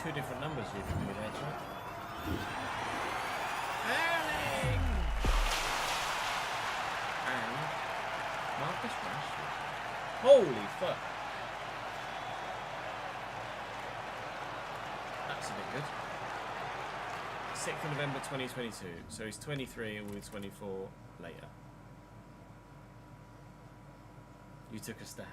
two different numbers you can be there, right? Erling! And Marcus Rashford. Holy fuck! That's a bit good. 6th of November 2022. So he's 23 and we're 24 later. You took a stab.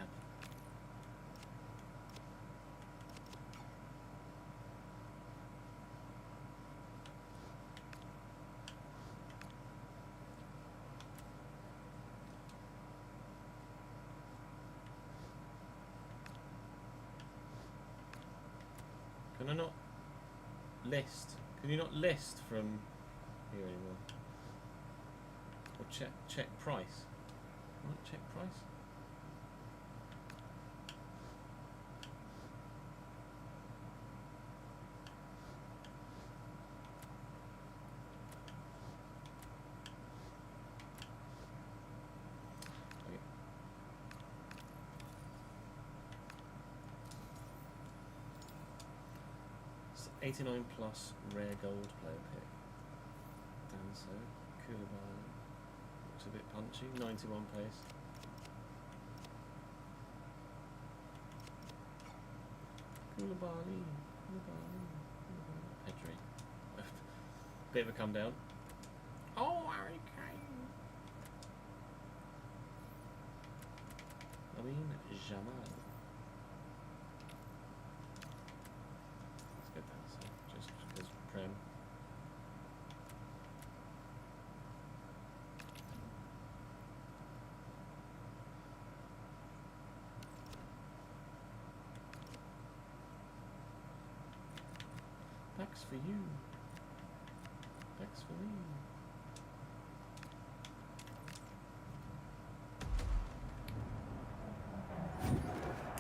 Can I not list? Can you not list from here anymore? Or check price? What, check price? Okay. 89 plus rare gold player pick. Danso, Koulibaly. Looks a bit punchy. 91 pace. Koulibaly. Pedri. Bit of a come down. Oh, Harry Kane. I mean, Jamal. Prem. Packs for you. Packs for me.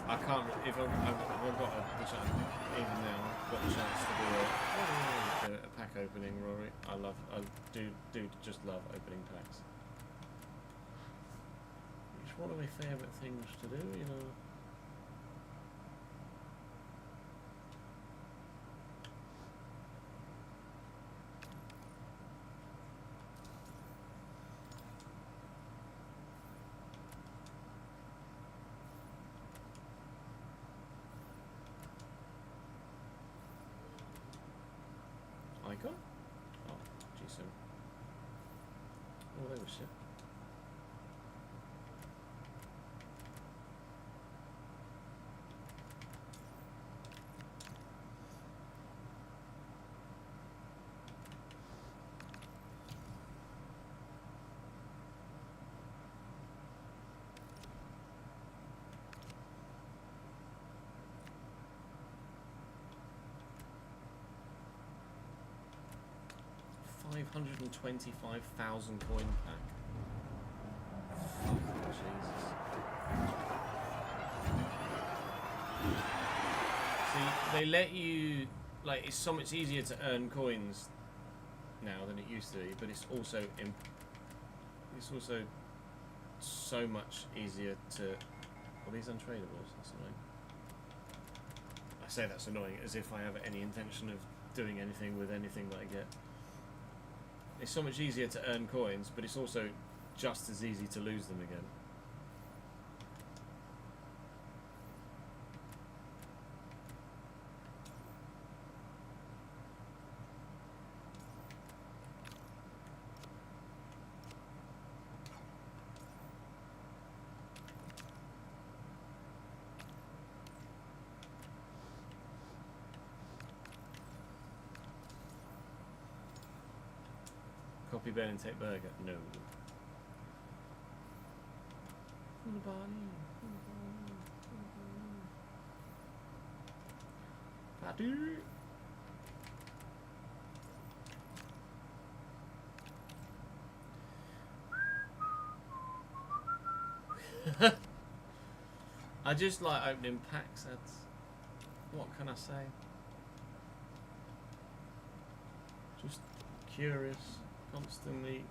I can't. If I've got the chance, even now, I've got the chance to do a pack opening, Rory. I do just love opening packs. It's one of my favourite things to do, you know. Icon? Oh, G-Sim. Oh, they were shit. $525,000 coin pack. Fuck, Jesus. See, they let you, like, it's so much easier to earn coins now than it used to be, but it's also so much easier to. Are these untradables? That's annoying. I say that's annoying as if I have any intention of doing anything with anything that I get. It's so much easier to earn coins, but it's also just as easy to lose them again. Copy Ben and take burger. No. Padu. I just like opening packs. That's what can I say? Just curious. Constantly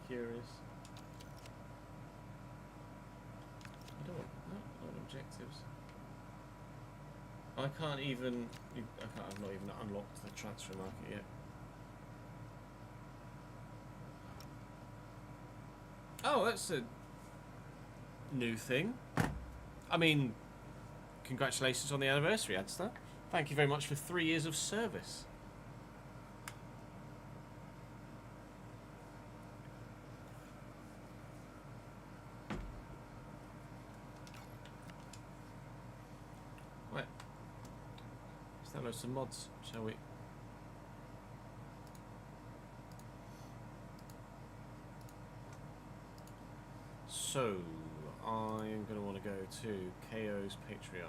curious. I don't want objectives. I've not even unlocked the transfer market yet. Oh, that's a new thing. I mean, congratulations on the anniversary, Adster. Thank you very much for 3 years of service. Right. Let's download some mods, shall we? So, I am going to want to go to KO's Patreon.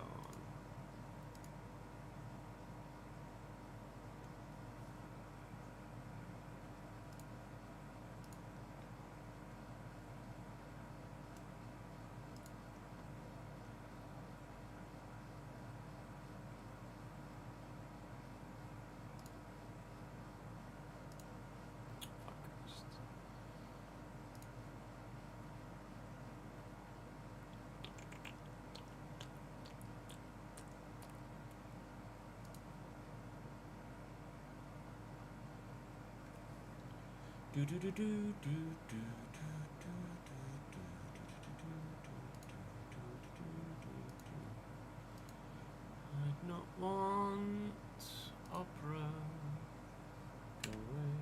I'd not want opera. Go away.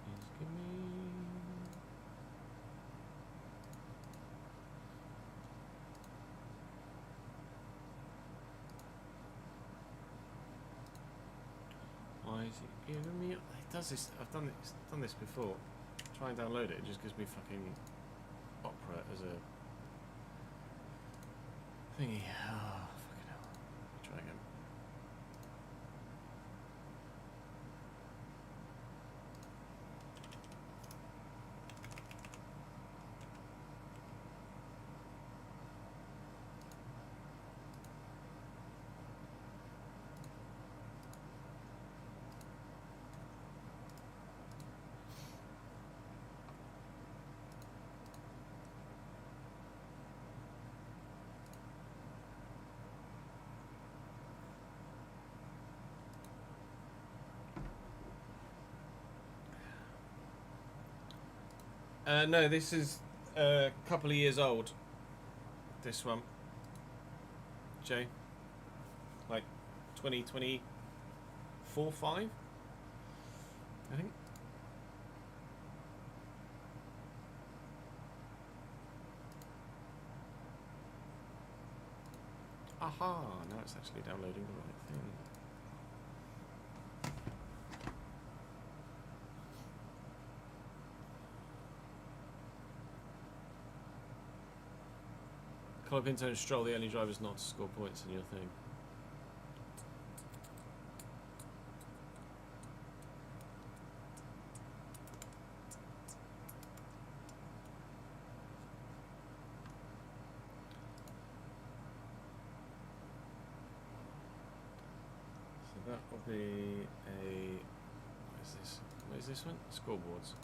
Please give me. Why is it giving me? It does this. I've done this before. Try and download it. It just gives me fucking opera as a thingy. Oh, fucking hell. Try again. No, this is a couple of years old. This one, Jay, like 2024, 5, I think. Aha! Now it's actually downloading the right thing. Colapinto and Stroll, the only drivers not to score points in your thing. So that will be a... Where's this? Where's this one? Scoreboards.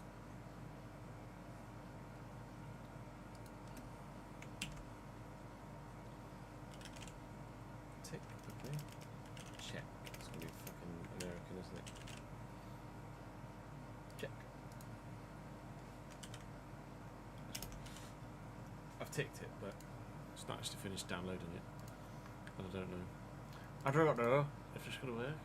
Tick, okay. Check. It's gonna be fucking American, isn't it? Check. I've ticked it, but it's not actually finished downloading it. And I don't know. I don't know if it's gonna work.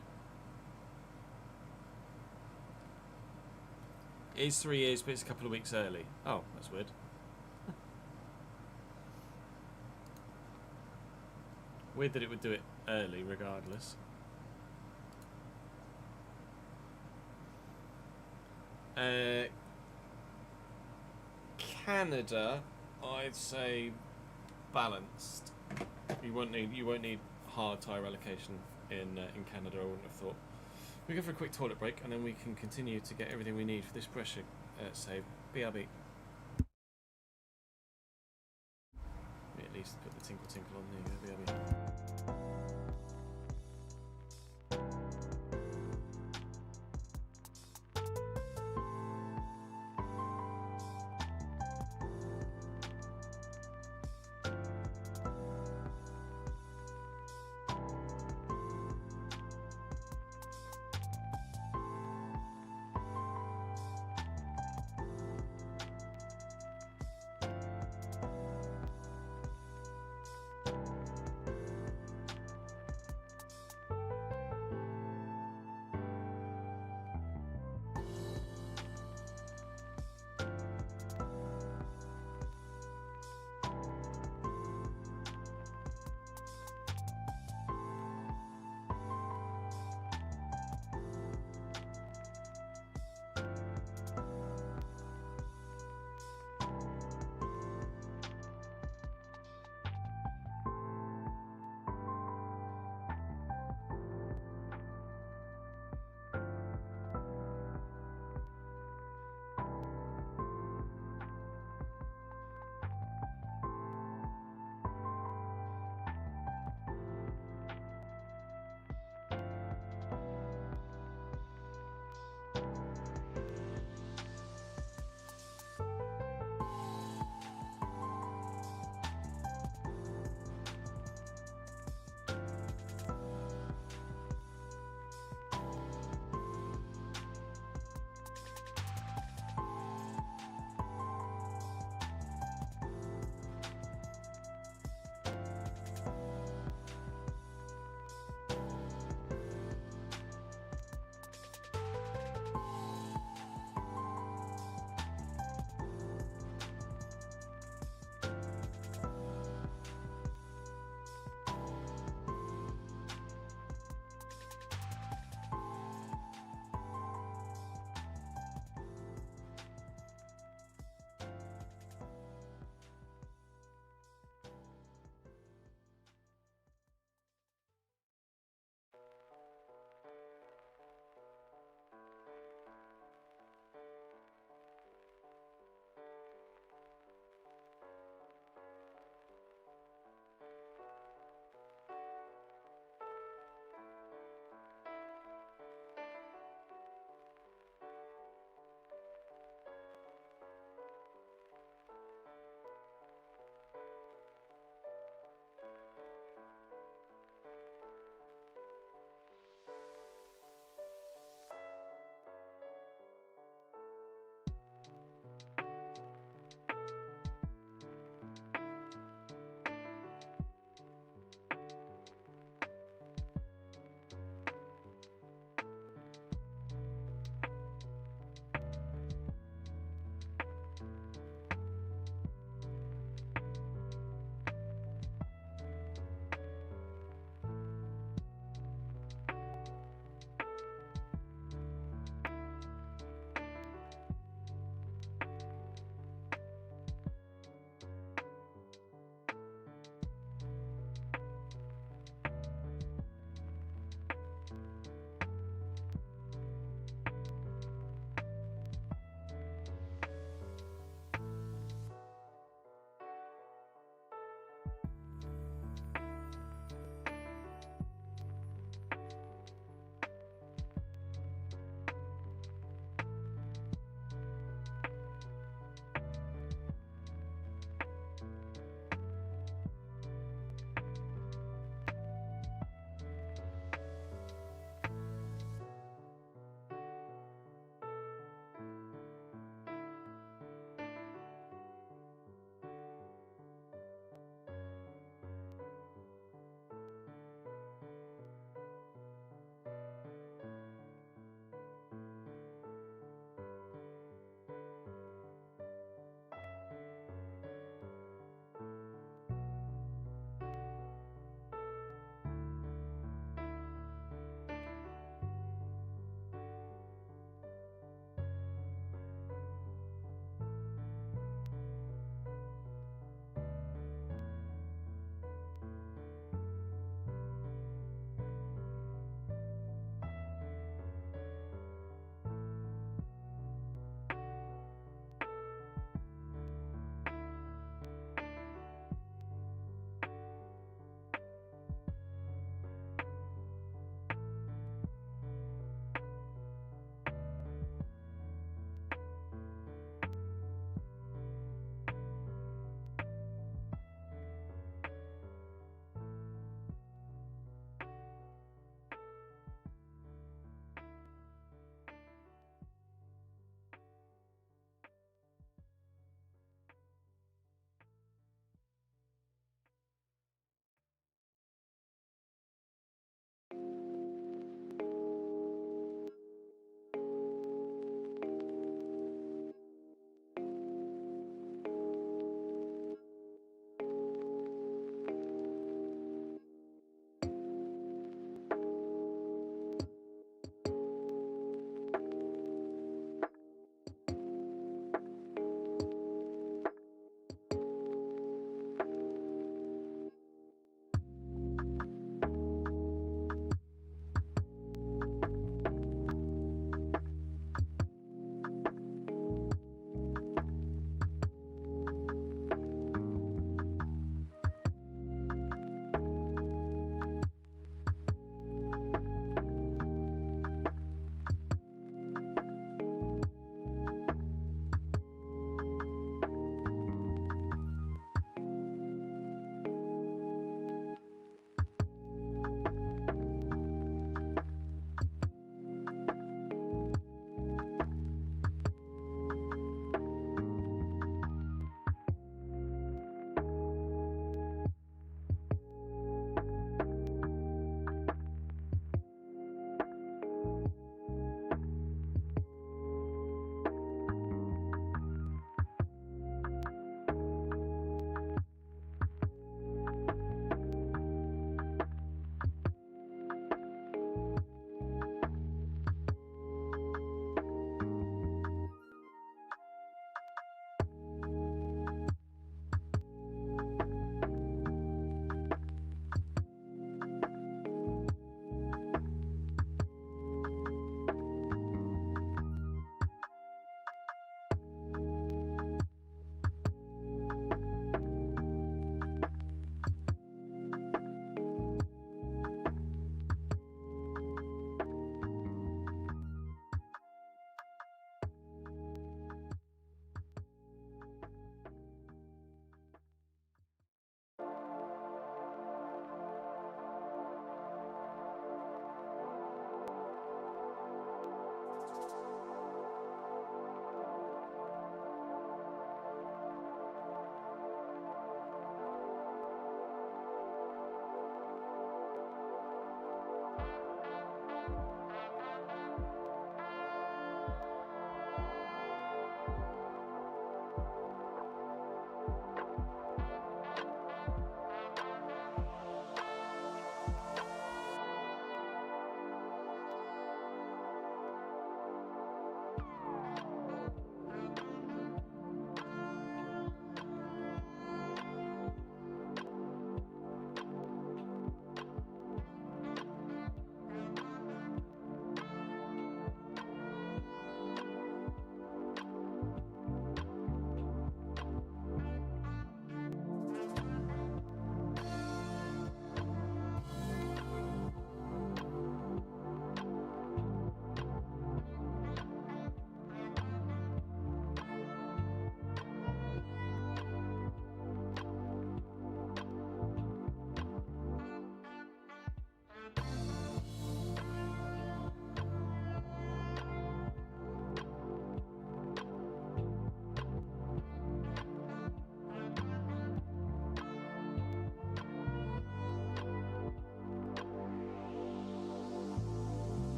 It is 3 years, but it's a couple of weeks early. Oh, that's weird. Weird that it would do it early, regardless. Canada, I'd say balanced. You won't need hard tyre allocation in Canada. I wouldn't have thought. We go for a quick toilet break, and then we can continue to get everything we need for this pressure save. BRB. At least put the tinkle tinkle on there. BRB.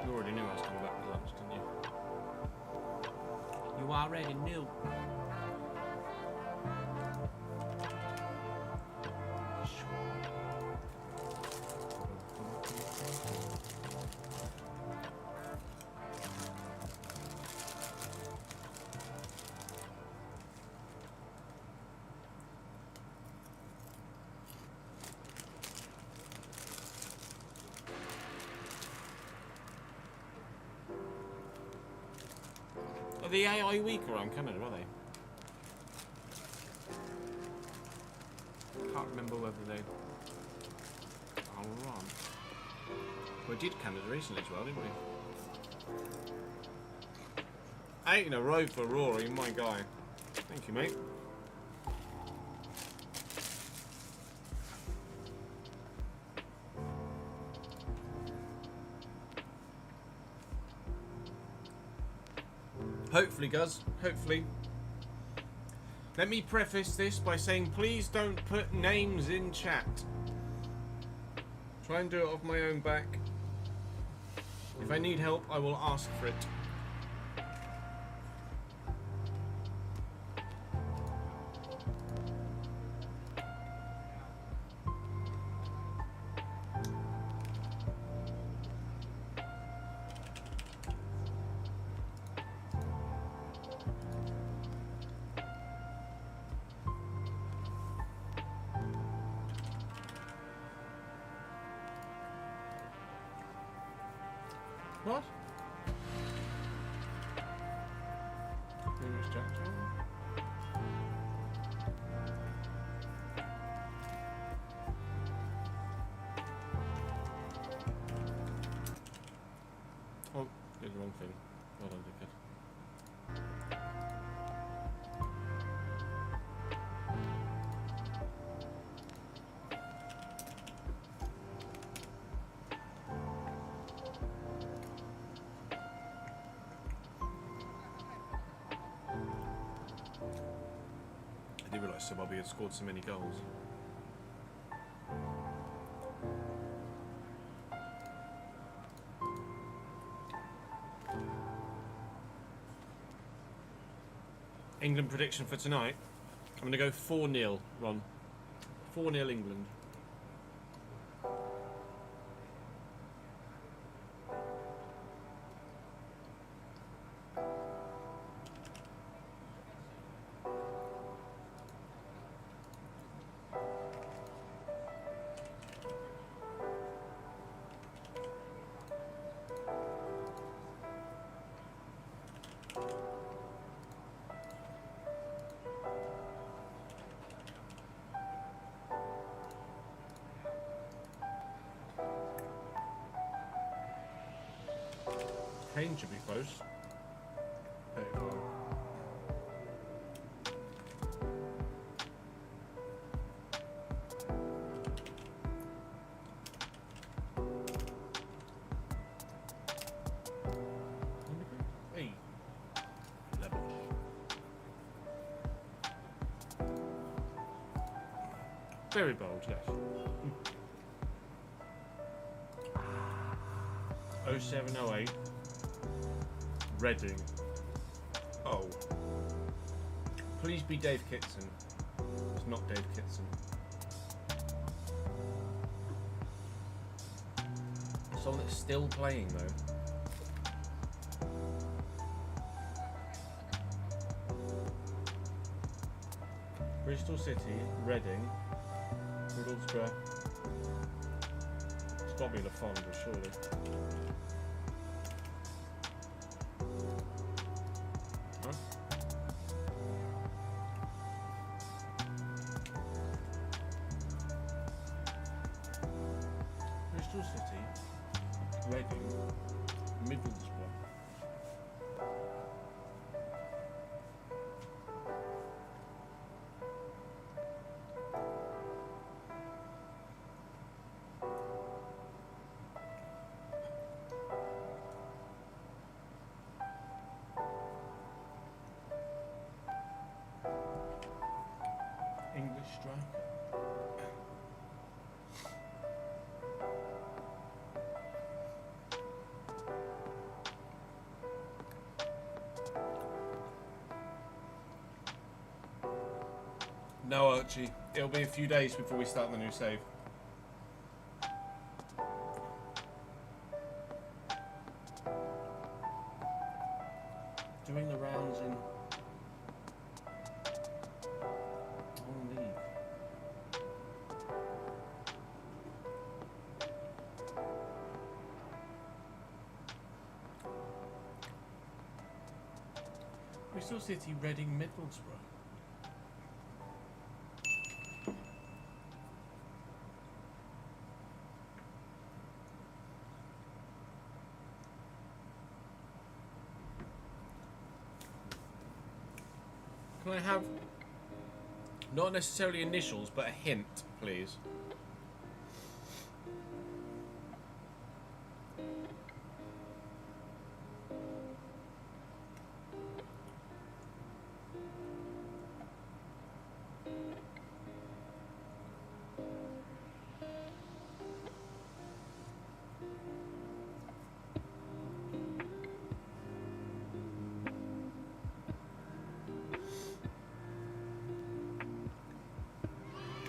You already knew I was coming back for lunch, didn't you? You already knew. Are the AI weak around Canada, are they? Can't remember whether they are on. We did Canada recently as well, didn't we? 8 in a row for Rory, my guy. Thank you, mate. Hopefully, Guz. Hopefully. Let me preface this by saying please don't put names in chat. Try and do it off my own back. If I need help, I will ask for it. What? Who was Jack John? Oh, did the wrong thing. Well done, dickhead. I didn't realise Bobby had scored so many goals. England prediction for tonight. I'm going to go 4-0, Ron. 4-0 England. Kane should be close. There you go. Hey. Level. Very bold, yes. 0708. Reading. Oh. Please be Dave Kitson. It's not Dave Kitson. Someone that's still playing though. Bristol City, Reading, Middlesbrough. It's got to be Lafondra, surely. Bristol City, Reading, Middlesbrough. English strike. No, Archie. It'll be a few days before we start the new save. Doing the rounds in one league. Bristol City, Reading, Middlesbrough. Can I have, not necessarily initials, but a hint, please?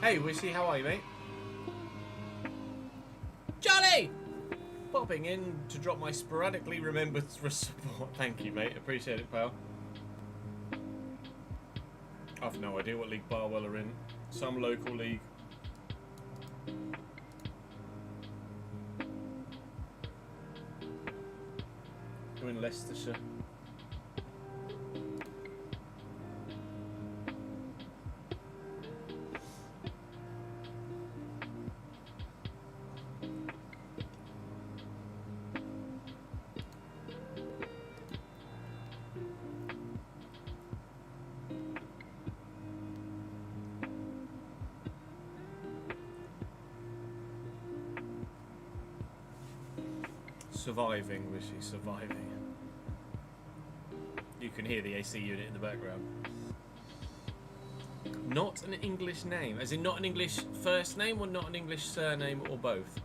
Hey, Wishy, how are you, mate? Johnny! Popping in to drop my sporadically remembered support. Thank you, mate. Appreciate it, pal. I've no idea what league Barwell are in. Some local league. They're in Leicestershire. Surviving, Wishy, surviving. You can hear the AC unit in the background. Not an English name, as in not an English first name or not an English surname or both?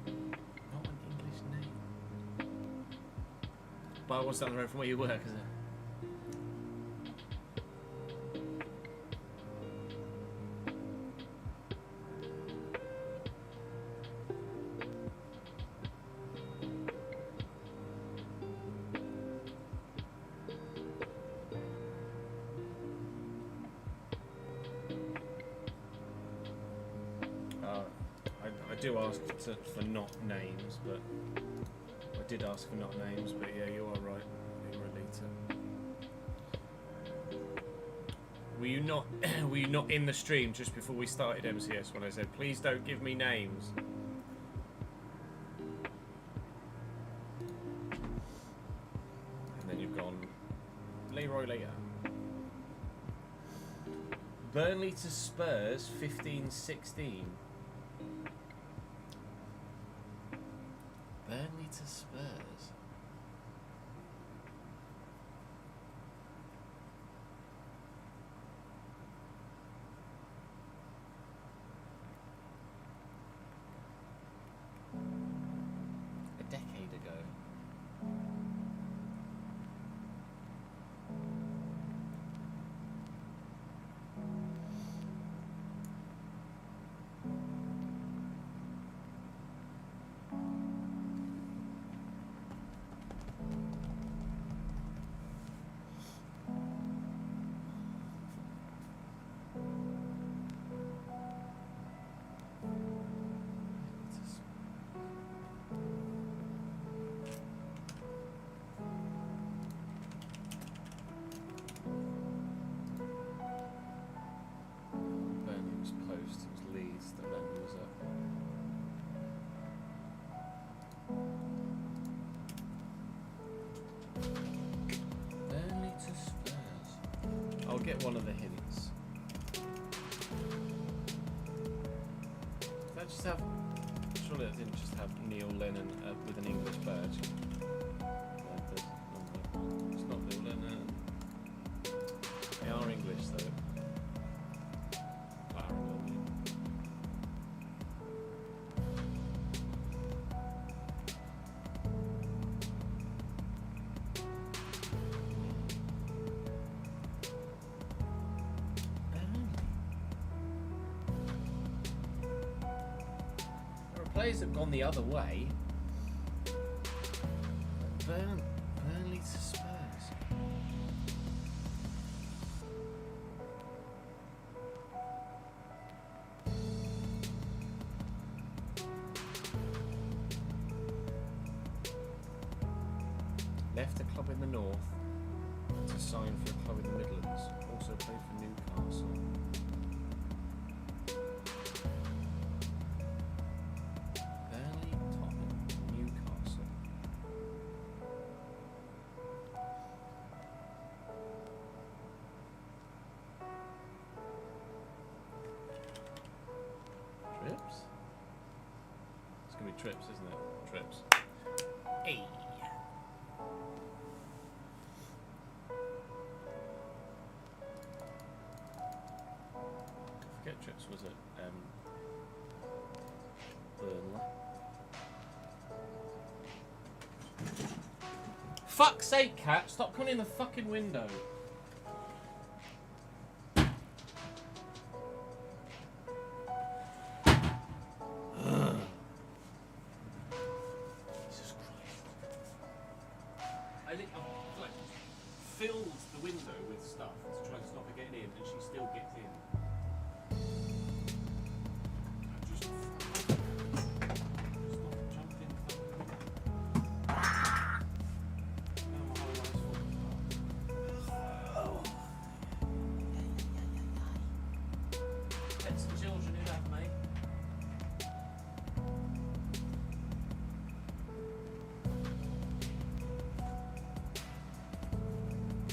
Not an English name. But what's down the road from where you work, is it? I do ask for not names, but I did ask for not names, but yeah, you are right. You're a leader. Were you not? Were you not in the stream just before we started MCS when I said, please don't give me names? And then you've gone, Leroy later. Burnley to Spurs, 15-16. Burnley to Spurs. A decade ago. Get one of the hints. Did that just have? Surely it didn't just have Neil Lennon with an English badge. It's not Neil Lennon. They are English though. players have gone the other way. Burnley to Spurs. Left a club in the north to sign for a club in the Midlands. Also played for Newcastle. Burnley, Tottenham, Newcastle. Trips? It's going to be Trips, isn't it? Trips. Hey! Forget Trips was it? Burnley. Fuck's sake, cat! Stop coming in the fucking window. Jesus Christ! I like filled the window with stuff to try and stop her getting in, and she still gets in. Just stop jumping. Now my whole life's falling apart. Let some children who have, mate.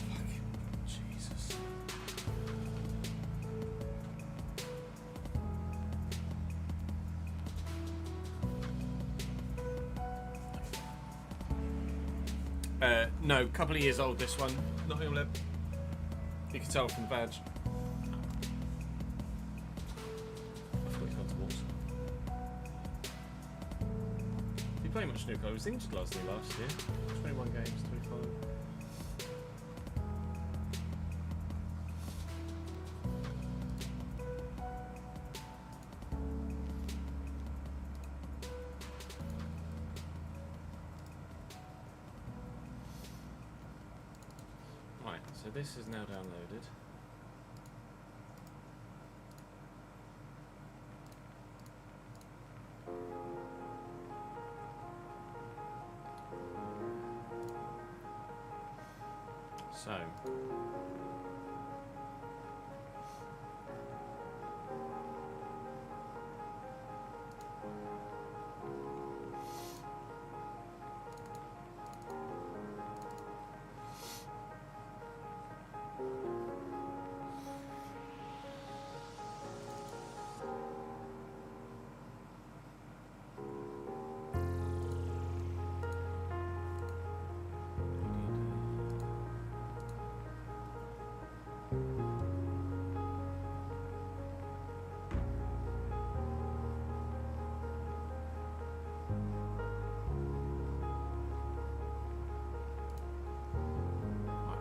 Fucking Jesus. No, couple of years old this one. Not Lip. You can tell from the badge. I forgot he's gone to Wolves. He played much Newcastle. He was injured last year. 21 games, 25. Right, so this is now downloaded. So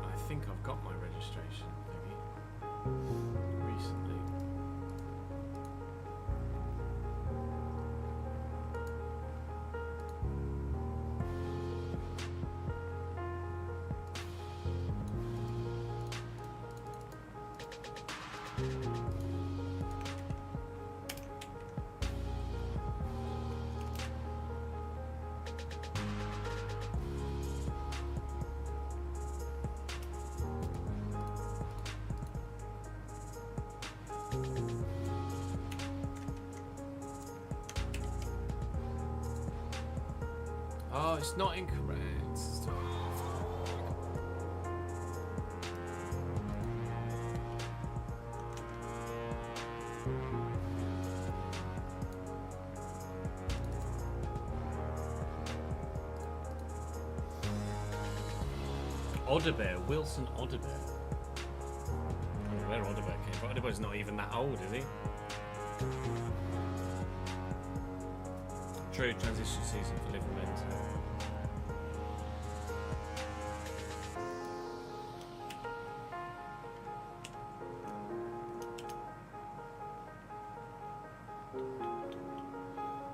I think I've got my registration thingy recently. Oh, it's not incorrect. Odebear, Wilson Odebear. I don't know where Odebear came from. Odebear's not even that old, is he? True, transition season for Liverpool.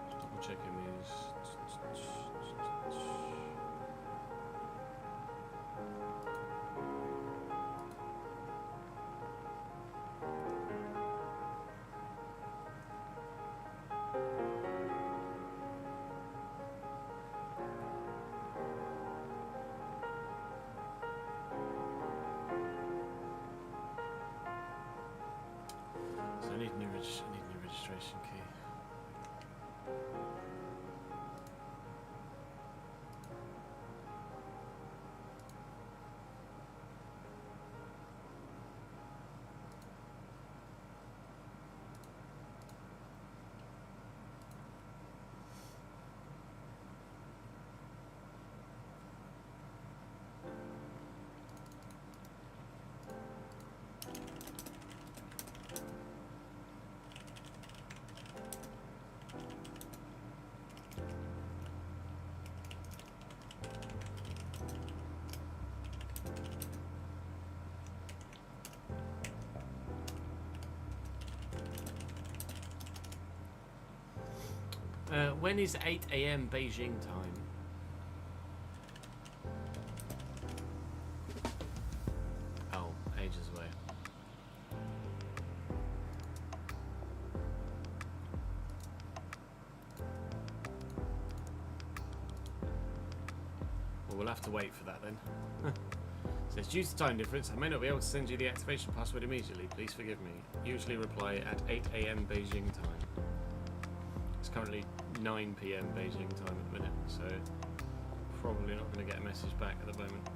Double check I need new registration key. When is 8 AM Beijing time? Oh, ages away. Well, we'll have to wait for that then. Says, due to time difference, I may not be able to send you the activation password immediately. Please forgive me. Usually reply at 8 AM Beijing time. It's currently 9 PM Beijing time at the minute, so probably not going to get a message back at the moment.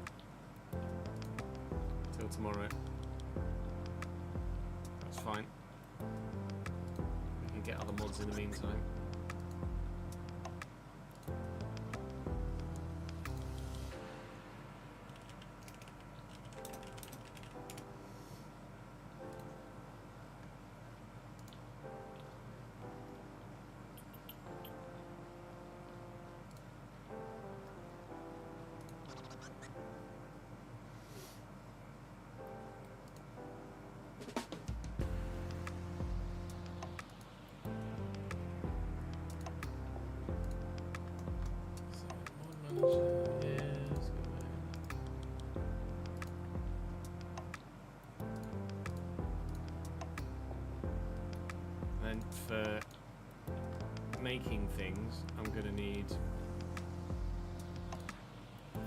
Till tomorrow. That's fine. We can get other mods in the meantime. And for making things, I'm going to need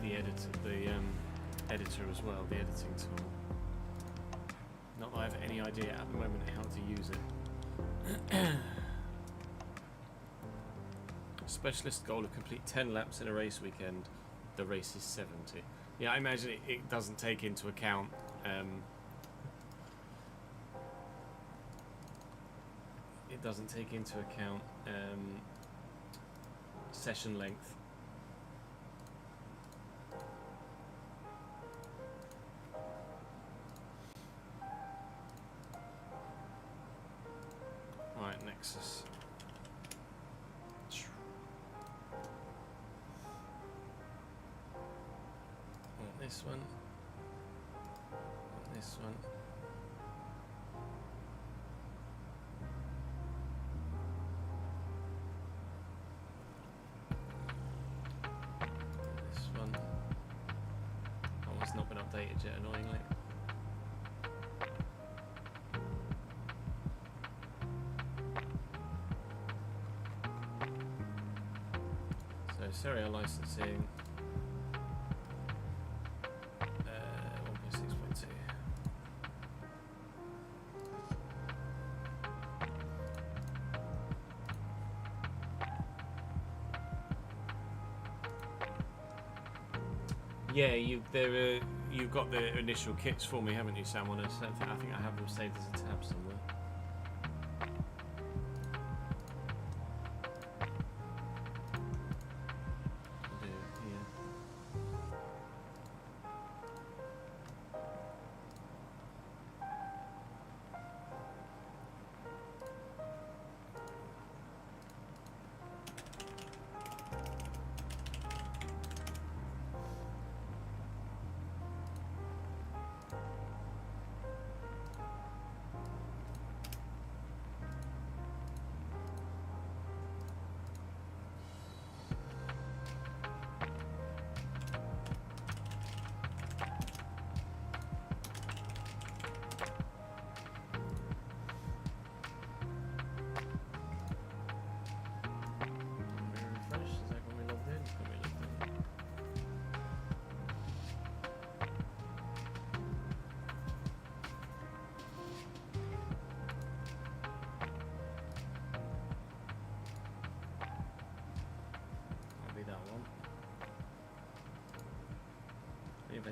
the editor as well, the editing tool. Not that I have any idea at the moment how to use it. Specialist goal of complete 10 laps in a race weekend. The race is 70. Yeah, I imagine it doesn't take into account session length. Right, Nexus. This one, this one. This one. That one's not been updated yet, annoyingly. So serial licensing. 1.6.2. Yeah, you've got the initial kits for me, haven't you, Sam? I think I have them saved as a tab somewhere.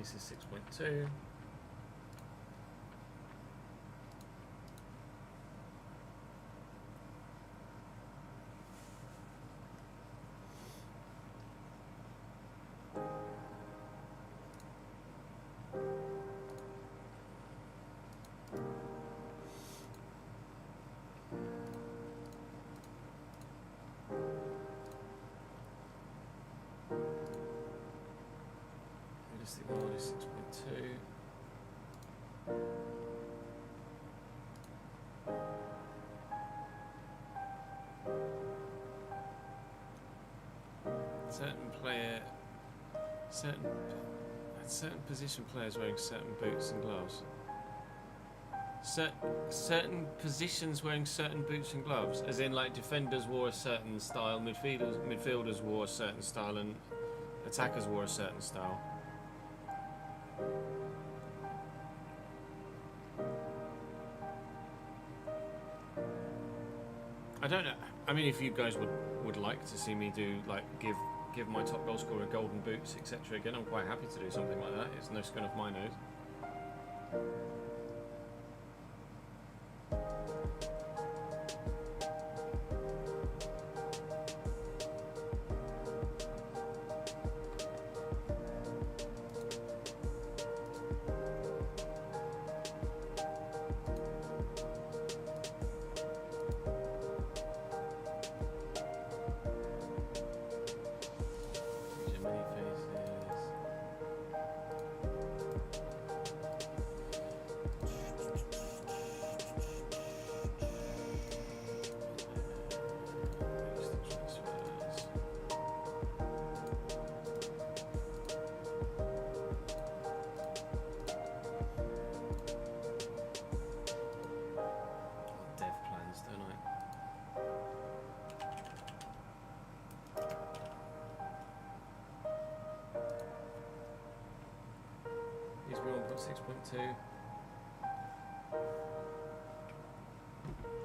Places 6.2. Realistic mode is 6.2. Certain position players wearing certain boots and gloves. Certain positions wearing certain boots and gloves, as in like defenders wore a certain style, midfielders wore a certain style, and attackers wore a certain style. I don't know. I mean, if you guys would like to see me do like give my top goal scorer golden boots, etc. Again, I'm quite happy to do something like that. It's no skin off my nose.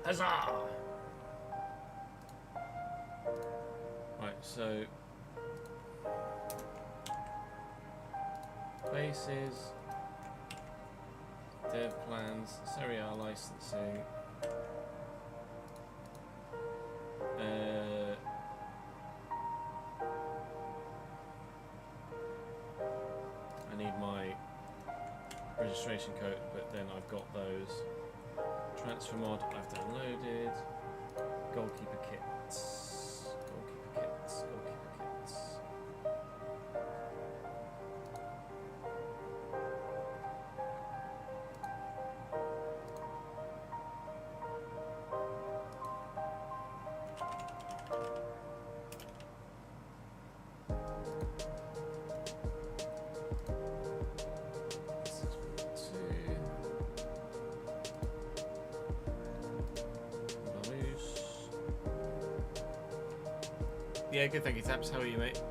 Huzzah! Right, so bases, dev plans, Serie A licensing, I need my registration code, but then I've got those. Transfer mod I've downloaded. Goalkeeper kits. Goalkeeper kits. Goalkeeper kits. Yeah, good, thank you, Taps. How are you, mate?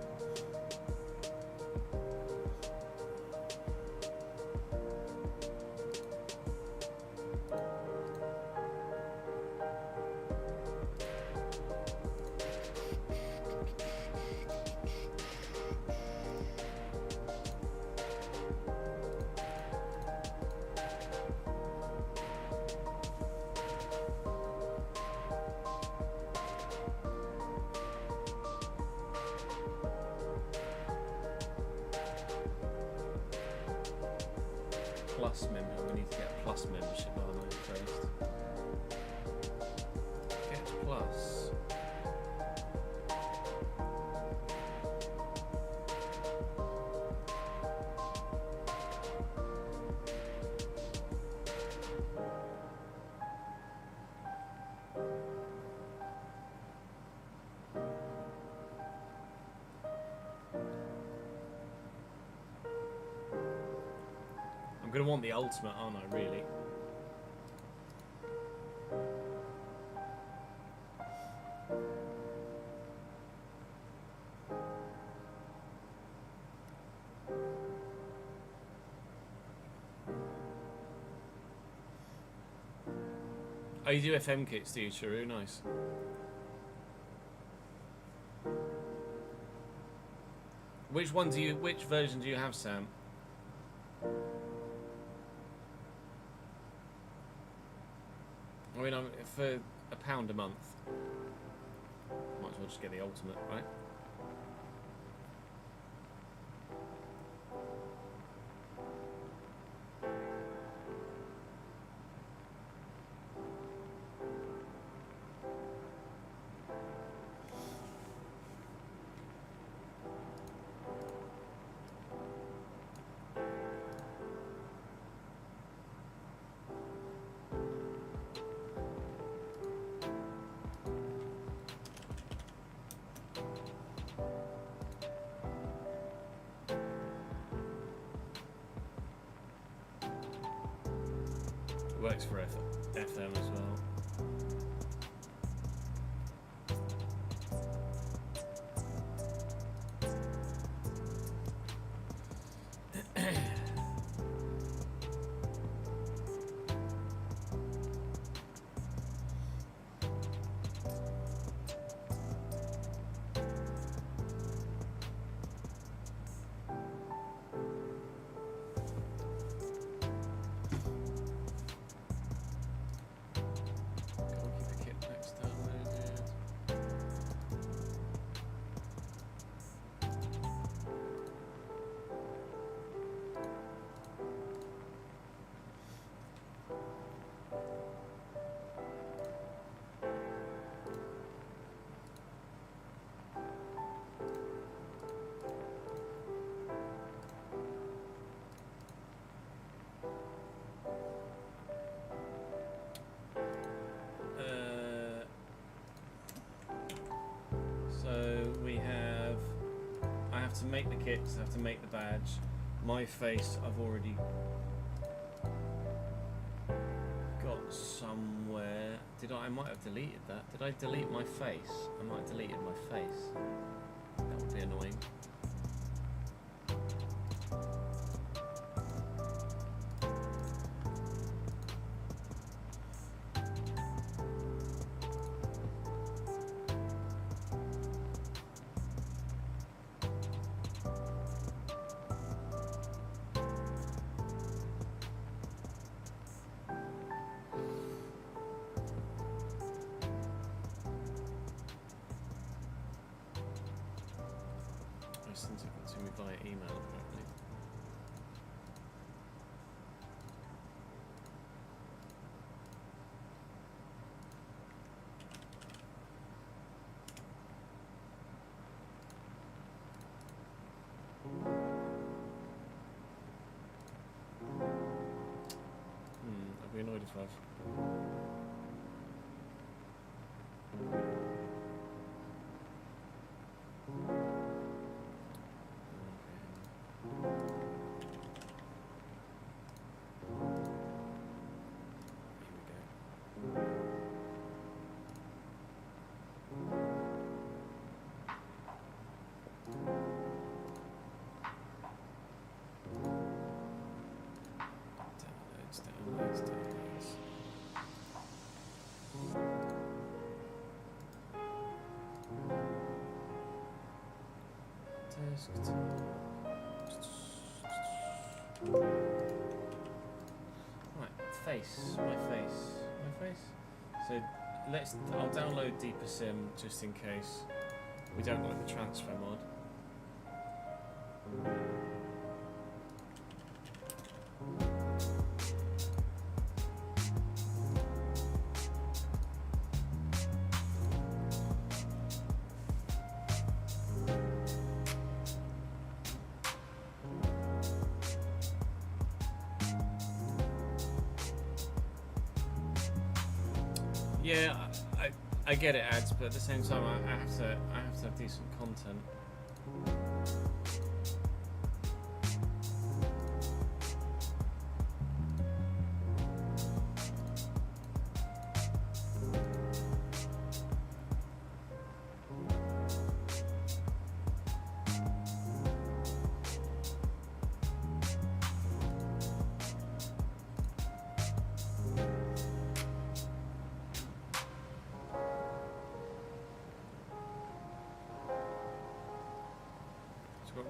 Plus member, we need to get plus membership on it first. Get plus. I'm going to want the ultimate, aren't I, really? Oh, you do FM kits, do you, Chiru? Nice. Which version do you have, Sam? I mean, for £1 a month, might as well just get the ultimate, right? Works for FM as well. To make the kits, I have to make the badge. My face, I've already got somewhere. I might have deleted that. Did I delete my face? I might have deleted my face. That would be annoying. Sent it to me via email apparently. I'd be annoyed if I've right, my face. So I'll download Deeper Sim just in case we don't like the transfer mod. Yeah, I get it, ads, but at the same time, I have to have decent content.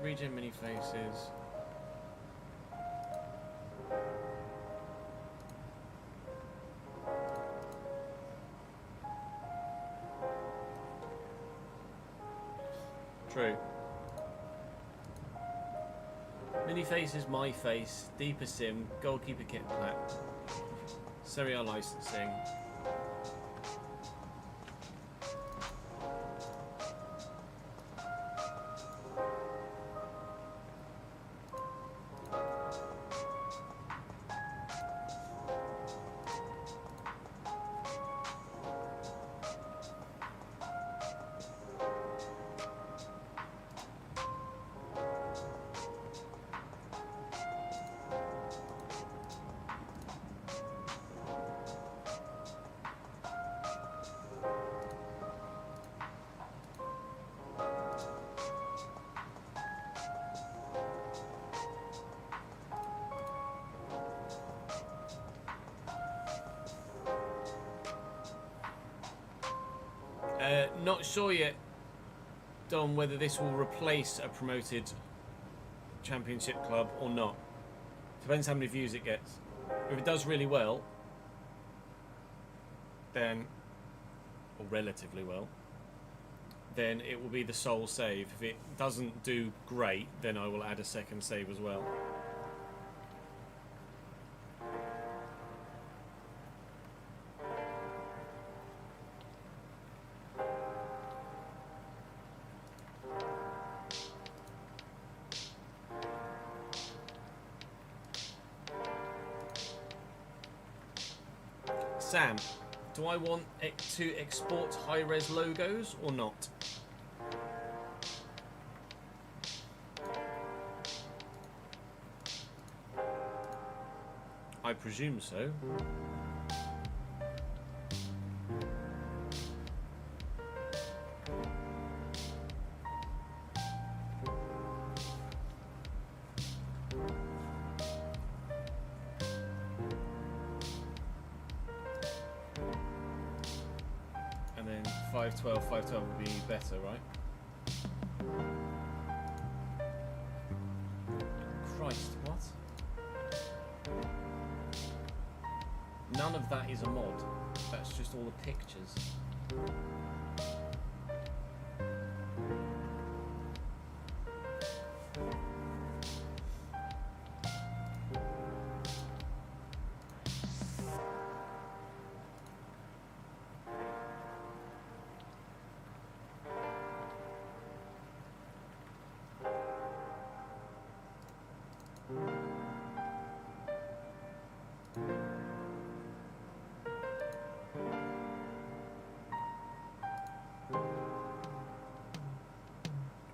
Regen mini faces. True. Mini faces, my face, deeper sim, goalkeeper kit pack, Serie A licensing. Not sure yet, Dom, whether this will replace a promoted championship club or not. Depends how many views it gets. If it does really well, then, or relatively well, then it will be the sole save. If it doesn't do great, then I will add a second save as well. Sam, do I want to export high-res logos or not? I presume so. And then 512 would be better, right? Christ, what? None of that is a mod. That's just all the pictures.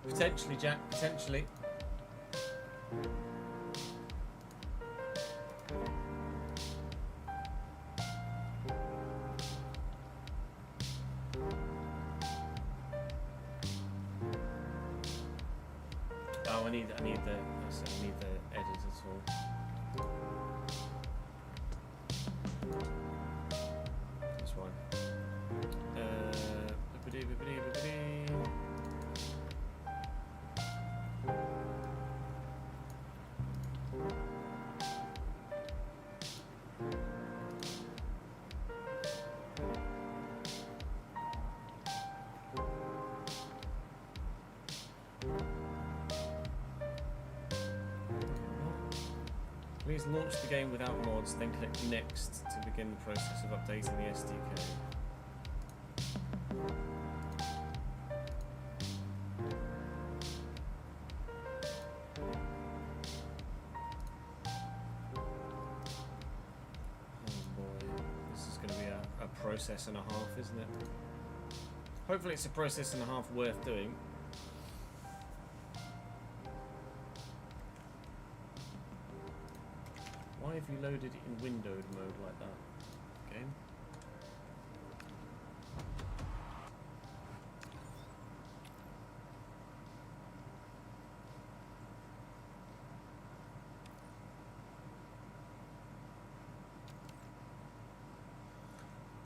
Potentially, Jack, potentially. Oh, I need the editor tool. This one. Please launch the game without mods, then click next to begin the process of updating the SDK. Oh boy, this is going to be a process and a half, isn't it? Hopefully it's a process and a half worth doing. Why have you loaded it in windowed mode like that? Game.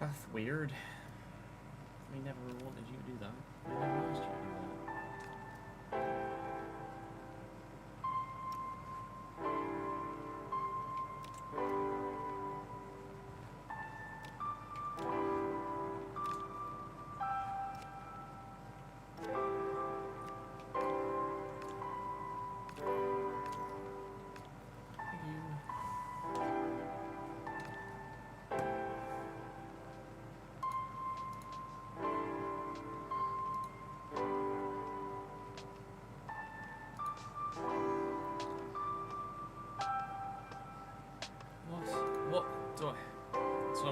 That's weird. We never wanted you to do that. We never asked you to do that.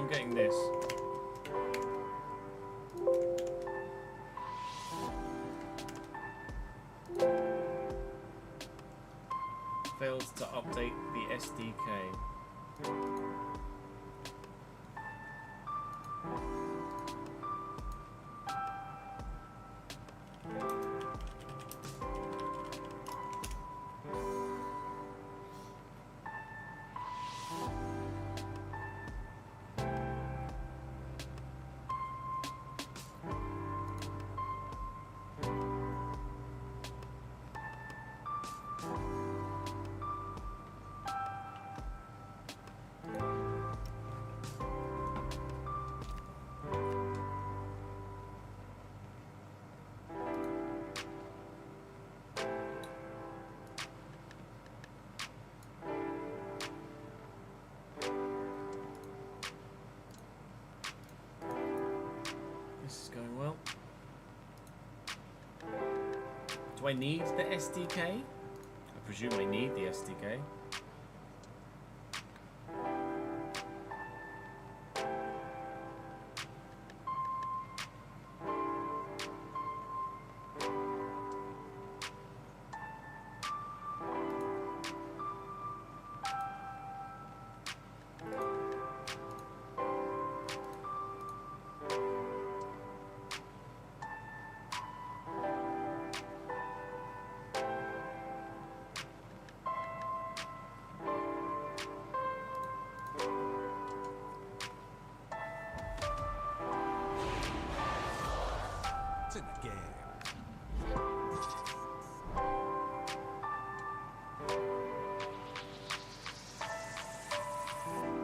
I'm getting this. Fails to update the SDK. Going well. Do I need the SDK? I presume I need the SDK. It's in the game.